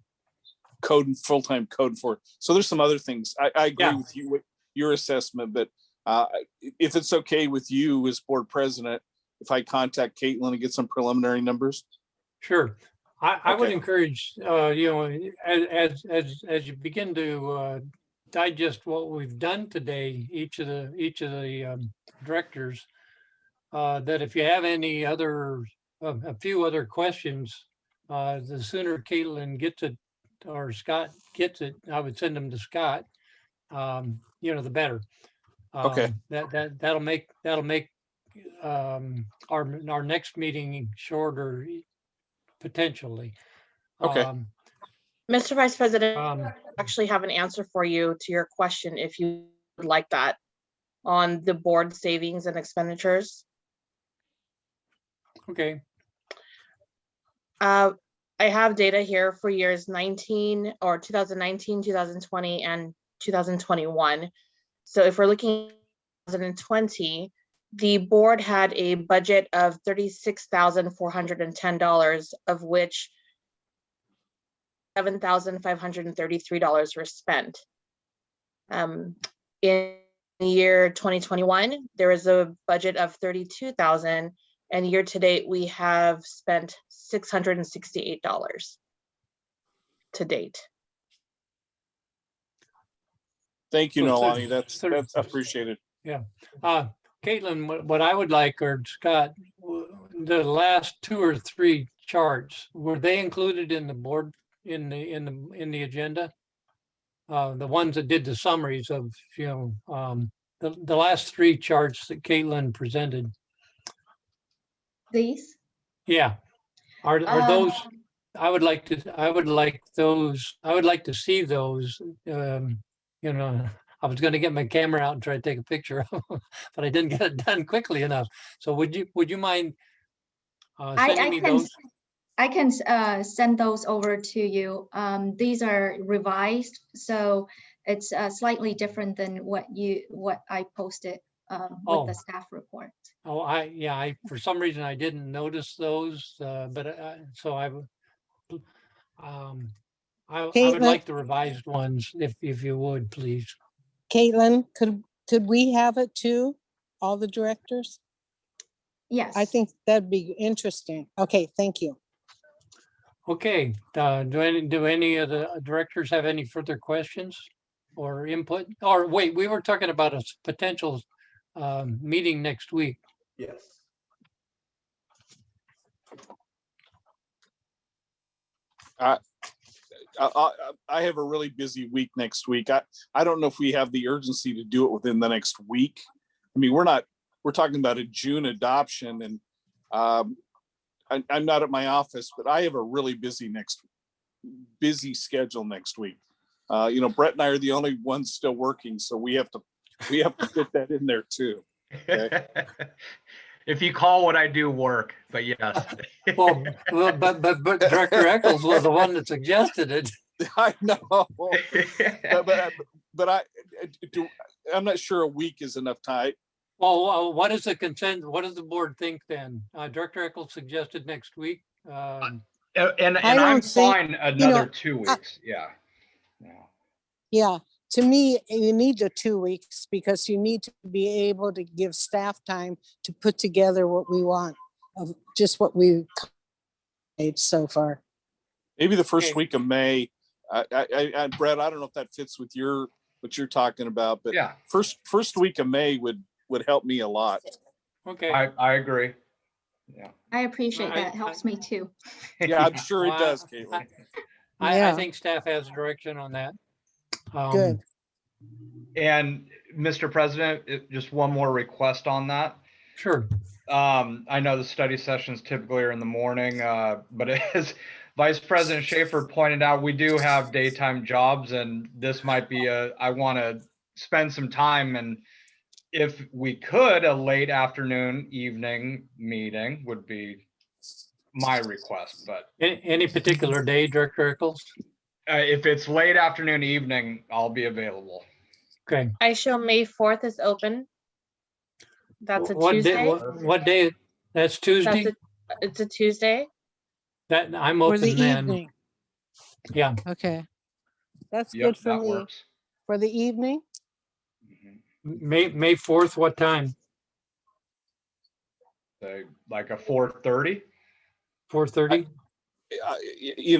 full-time code for. So there's some other things. I agree with you with your assessment, but if it's okay with you as board president, if I contact Caitlin and get some preliminary numbers. Sure. I would Okay. encourage, as you begin to digest what we've done today, each of the directors, that if you have any other, a few other questions, the sooner Caitlin gets it or Scott gets it, I would send them to Scott, the better. Okay. That'll make our next meeting shorter potentially. Okay. Mr. Vice President, I actually have an answer for you to your question, if you would like that, on the board savings and expenditures. Okay. I have data here for years 2019, 2020, and 2021. So if we're looking at 2020, the board had a budget of $36,410, of which $7,533 were spent. In the year 2021, there was a budget of $32,000, and year to date, we have spent $668 to date. Thank you, So Nolani. That's appreciated. Yeah. Caitlin, what I would like, or Scott, the last 2 or 3 charts, were they included in the board, in the agenda? The ones that did the summaries of, the last 3 charts that Caitlin presented. These? Yeah. Are those, I would like to see those, I was going to get my camera out and try to take a picture of them, but I didn't get it done quickly enough. So would you mind sending me those? I can send those over to you. These are revised, so it's slightly different than what I posted with the staff report. Oh, for some reason I didn't notice those, but so I would Caitlin? like the revised ones, if you would, please. Caitlin, could we have it too? All the directors? Yes. I think that'd be interesting. Okay, thank you. Okay, do any of the directors have any further questions or input? Or wait, we were talking about a potential meeting next week. Yes. I have a really busy week next week. I don't know if we have the urgency to do it within the next week. I mean, we're talking about a June adoption, and I'm not at my office, but I have a really busy schedule next week. Brett and I are the only ones still working, so we have to fit that in there too. Okay. If you call what I do work, but yes. Well, but Director Eccles was the one that suggested it. I know, but I'm not sure a week is enough time. Well, what is the consent? What does the board think then? Director Eccles suggested next week. And I I'm don't think- fine another 2 weeks. Yeah. Yeah, to me, you need the 2 weeks because you need to be able to give staff time to put together what we want of just what we've made so far. Maybe the first Okay. week of May. Brett, I don't know if that fits with what you're talking about, but Yeah, first week of May would help me a lot. Okay. I agree. Yeah. I appreciate I- that. It helps me too. Yeah, I'm sure it Well, does, Caitlin. I Yeah. think staff has direction on that. Good. And Mr. President, just one more request on that. Sure. I know the study sessions typically are in the morning, but as Vice President Schaefer pointed out, we do have daytime jobs, and this might be I want to spend some time, and if we could, a late afternoon, evening meeting would be my request, but Any particular day, Director Eccles? if it's late afternoon, evening, I'll be available. Okay. I show May 4th is open. That's a What day? Tuesday. What day? That's Tuesday? It's a Tuesday. That I'm For open the then. evening. Yeah. Okay. That's Yep, good for that me. works. For the evening? Mhm. May 4th, what time? So, like a 4:30. 4:30?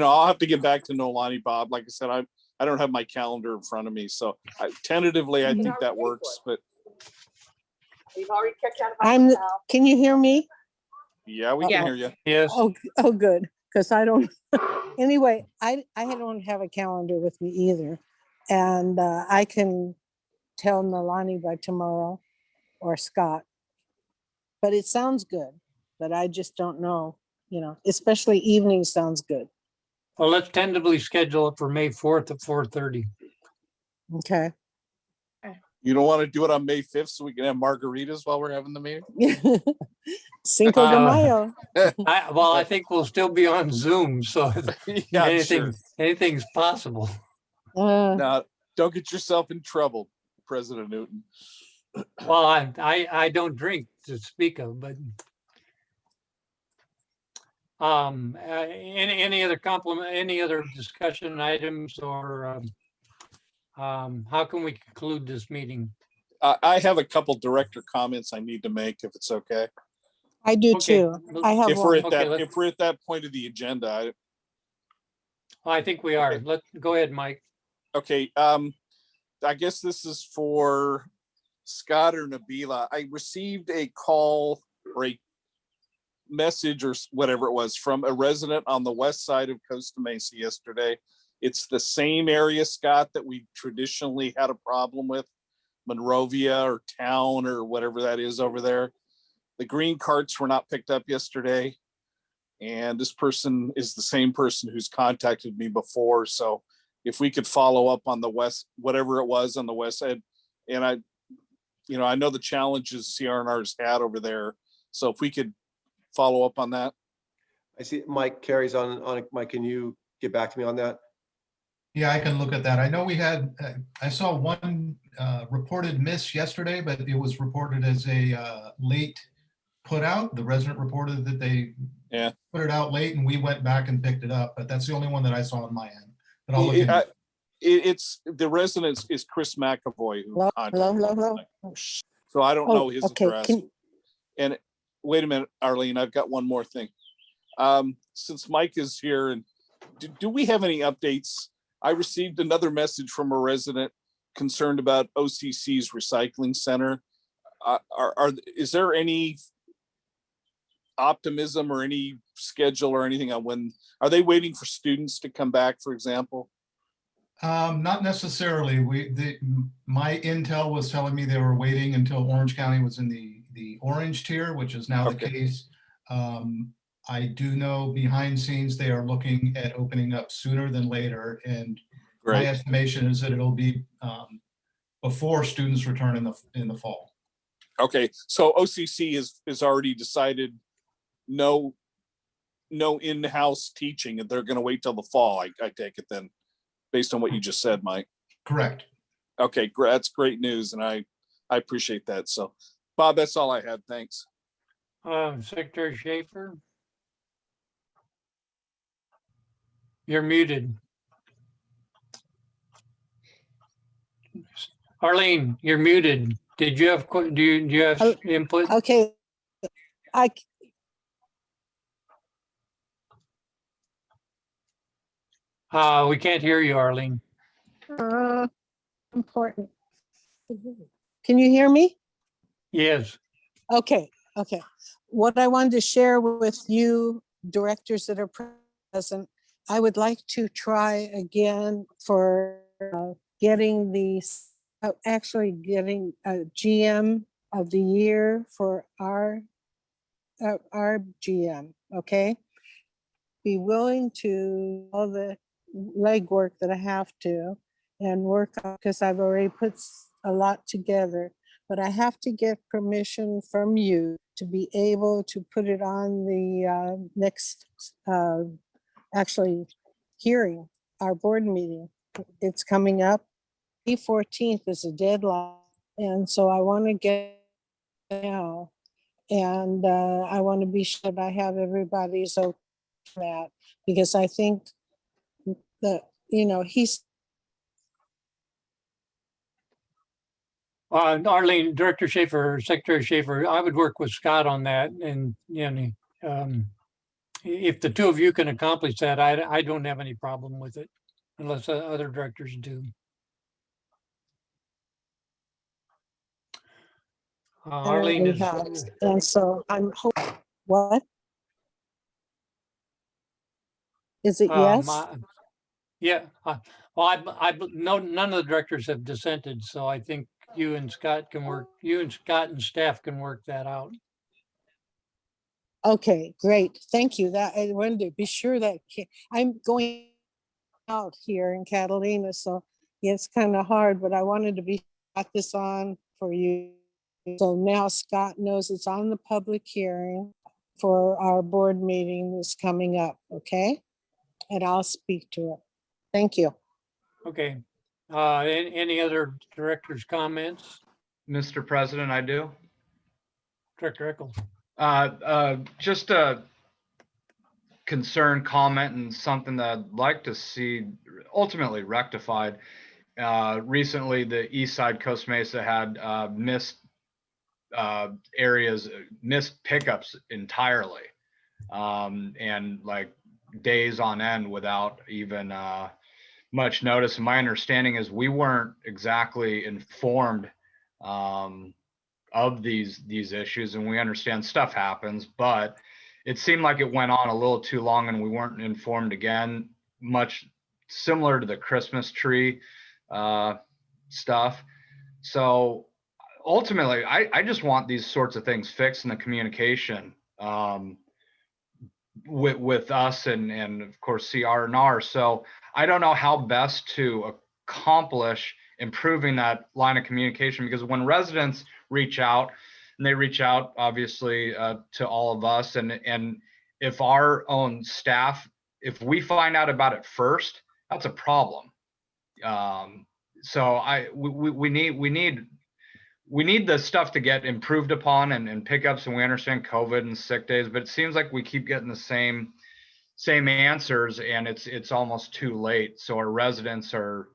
I'll have to get back to Nolani, Bob. Like I said, I don't have my calendar in front of me, so tentatively I think that works. But Can you hear me? yeah, we Yeah. can hear you. Yes. Oh, good, because I don't, anyway, I don't have a calendar with me either. And I can tell Nalani by tomorrow or Scott. But it sounds good, but I just don't know, especially evening sounds good. Well, let's tentatively schedule it for May 4th at 4:30. Okay. You don't want to do it on May 5th so we can have margaritas while we're having the meeting? Cinco de Mayo. I think we'll still be on Zoom, so Yeah, I'm sure. anything's possible. Now, don't get yourself in trouble, President Newton. Well, I don't drink to speak of, but any other any other discussion items, or how can we conclude this meeting? I have a couple director comments I need to make, if it's okay. I do Okay. too. I have If we're one. at Okay, if we're at that point of the agenda, I think we are. Go ahead, Mike. okay. I guess this is for Scott or Nabila. I received a call or a message or whatever it was from a resident on the west side of Costa Mesa yesterday. It's the same area, Scott, that we traditionally had a problem with, Monrovia or Town or whatever that is over there. The green carts were not picked up yesterday. And this person is the same person who's contacted me before. So if we could follow up on the west, whatever it was on the west side. And I know the challenges CRNR's had over there. So if we could follow up on that. I see Mike carries on it. Mike, can you get back to me on that? Yeah, I can look at that. I know we had, I saw one reported miss yesterday, but it was reported as a late put out. The resident reported that they Yeah. put it out late and we went back and picked it up, but that's the only one that I saw on my end. But I'll look into it. It's, the resident is Chris McAvoy. Who Hello, contacted hello, hello, me. hello. So I don't Oh, know his okay, address. And wait a minute, Arlene, I've got one more thing. Since Mike is here, and do we have any updates? I received another message from a resident concerned about OCC's recycling center. Is there any optimism or any schedule or anything on when, are they waiting for students to come back, for example? Not necessarily. My intel was telling me they were waiting until Orange County was in the orange tier, which is now the case. I do know behind scenes, they are looking at opening up sooner than later. And my estimation is that it'll be before students return in the fall. Okay, so OCC is already decided no in-house teaching, and they're going to wait till the fall. I take it then, based on what you just said, Mike. Correct. Okay, that's great news, and I appreciate that. So, Bob, that's all I had. Thanks. Secretary Schaefer? You're muted. Arlene, you're muted. Did you have, do you have input? Okay, We can't hear you, Arlene. important. Can you hear me? Yes. Okay. What I wanted to share with you directors that are present, I would like to try again for getting actually getting a GM of the year for our GM, okay? Be willing to all the legwork that I have to and work on, because I've already put a lot together, but I have to get permission from you to be able to put it on the next, actually hearing, our board meeting. It's coming up. May 14th is a deadline. And so I want to get now. And I want to be sure that I have everybody's okay with that, because I think that, he's. Arlene, Director Schaefer, Secretary Schaefer, I would work with Scott on that. And, if the two of you can accomplish that, I don't have any problem with it unless other directors do. Arlene is. And so I'm hoping, what? Is it yes? Yeah. Well, none of the directors have dissented, so I think you and Scott and staff can work that out. Okay, great. Thank you. That I wanted to be sure that I'm going out here in Catalina, so yeah, it's kind of hard, but I wanted to got this on for you. So now Scott knows it's on the public hearing for our board meeting that's coming up, okay? And I'll speak to it. Thank you. Okay. Any other directors' comments? Mr. President, I do. Director Eccles. Just a concern, comment, and something that I'd like to see ultimately rectified. Recently, the East Side Costa Mesa had missed pickups entirely, and like days on end without even much notice. And my understanding is we weren't exactly informed of these issues, and we understand stuff happens, but it seemed like it went on a little too long and we weren't informed again, much similar to the Christmas tree stuff. So ultimately, I just want these sorts of things fixed in the communication with us and of course CR&R. So I don't know how best to accomplish improving that line of communication, because when residents reach out, and they reach out obviously to all of us, and if our own staff, if we find out about it first, that's a problem. So we we need the stuff to get improved upon and pickups, and we understand COVID and sick days, but it seems like we keep getting the same answers, and it's almost too late. So our residents are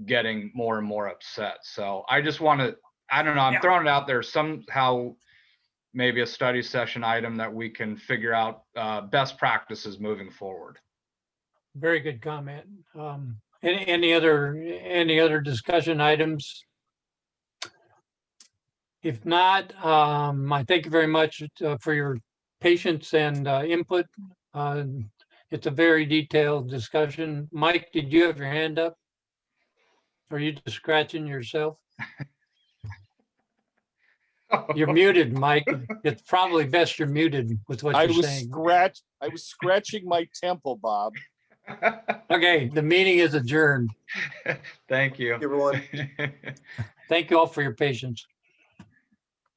getting more and more upset. So I just want to, I don't know, I'm throwing it out there somehow, maybe a study session item that we can figure out best practices moving forward. Very good comment. Any other discussion items? If not, I thank you very much for your patience and input. It's a very detailed discussion. Mike, did you have your hand up? Are you just scratching yourself? You're muted, Mike. It's probably best you're muted with what you're saying. I was scratching my temple, Bob. Okay, the meeting is adjourned. Thank you. Everyone. Thank you all for your patience.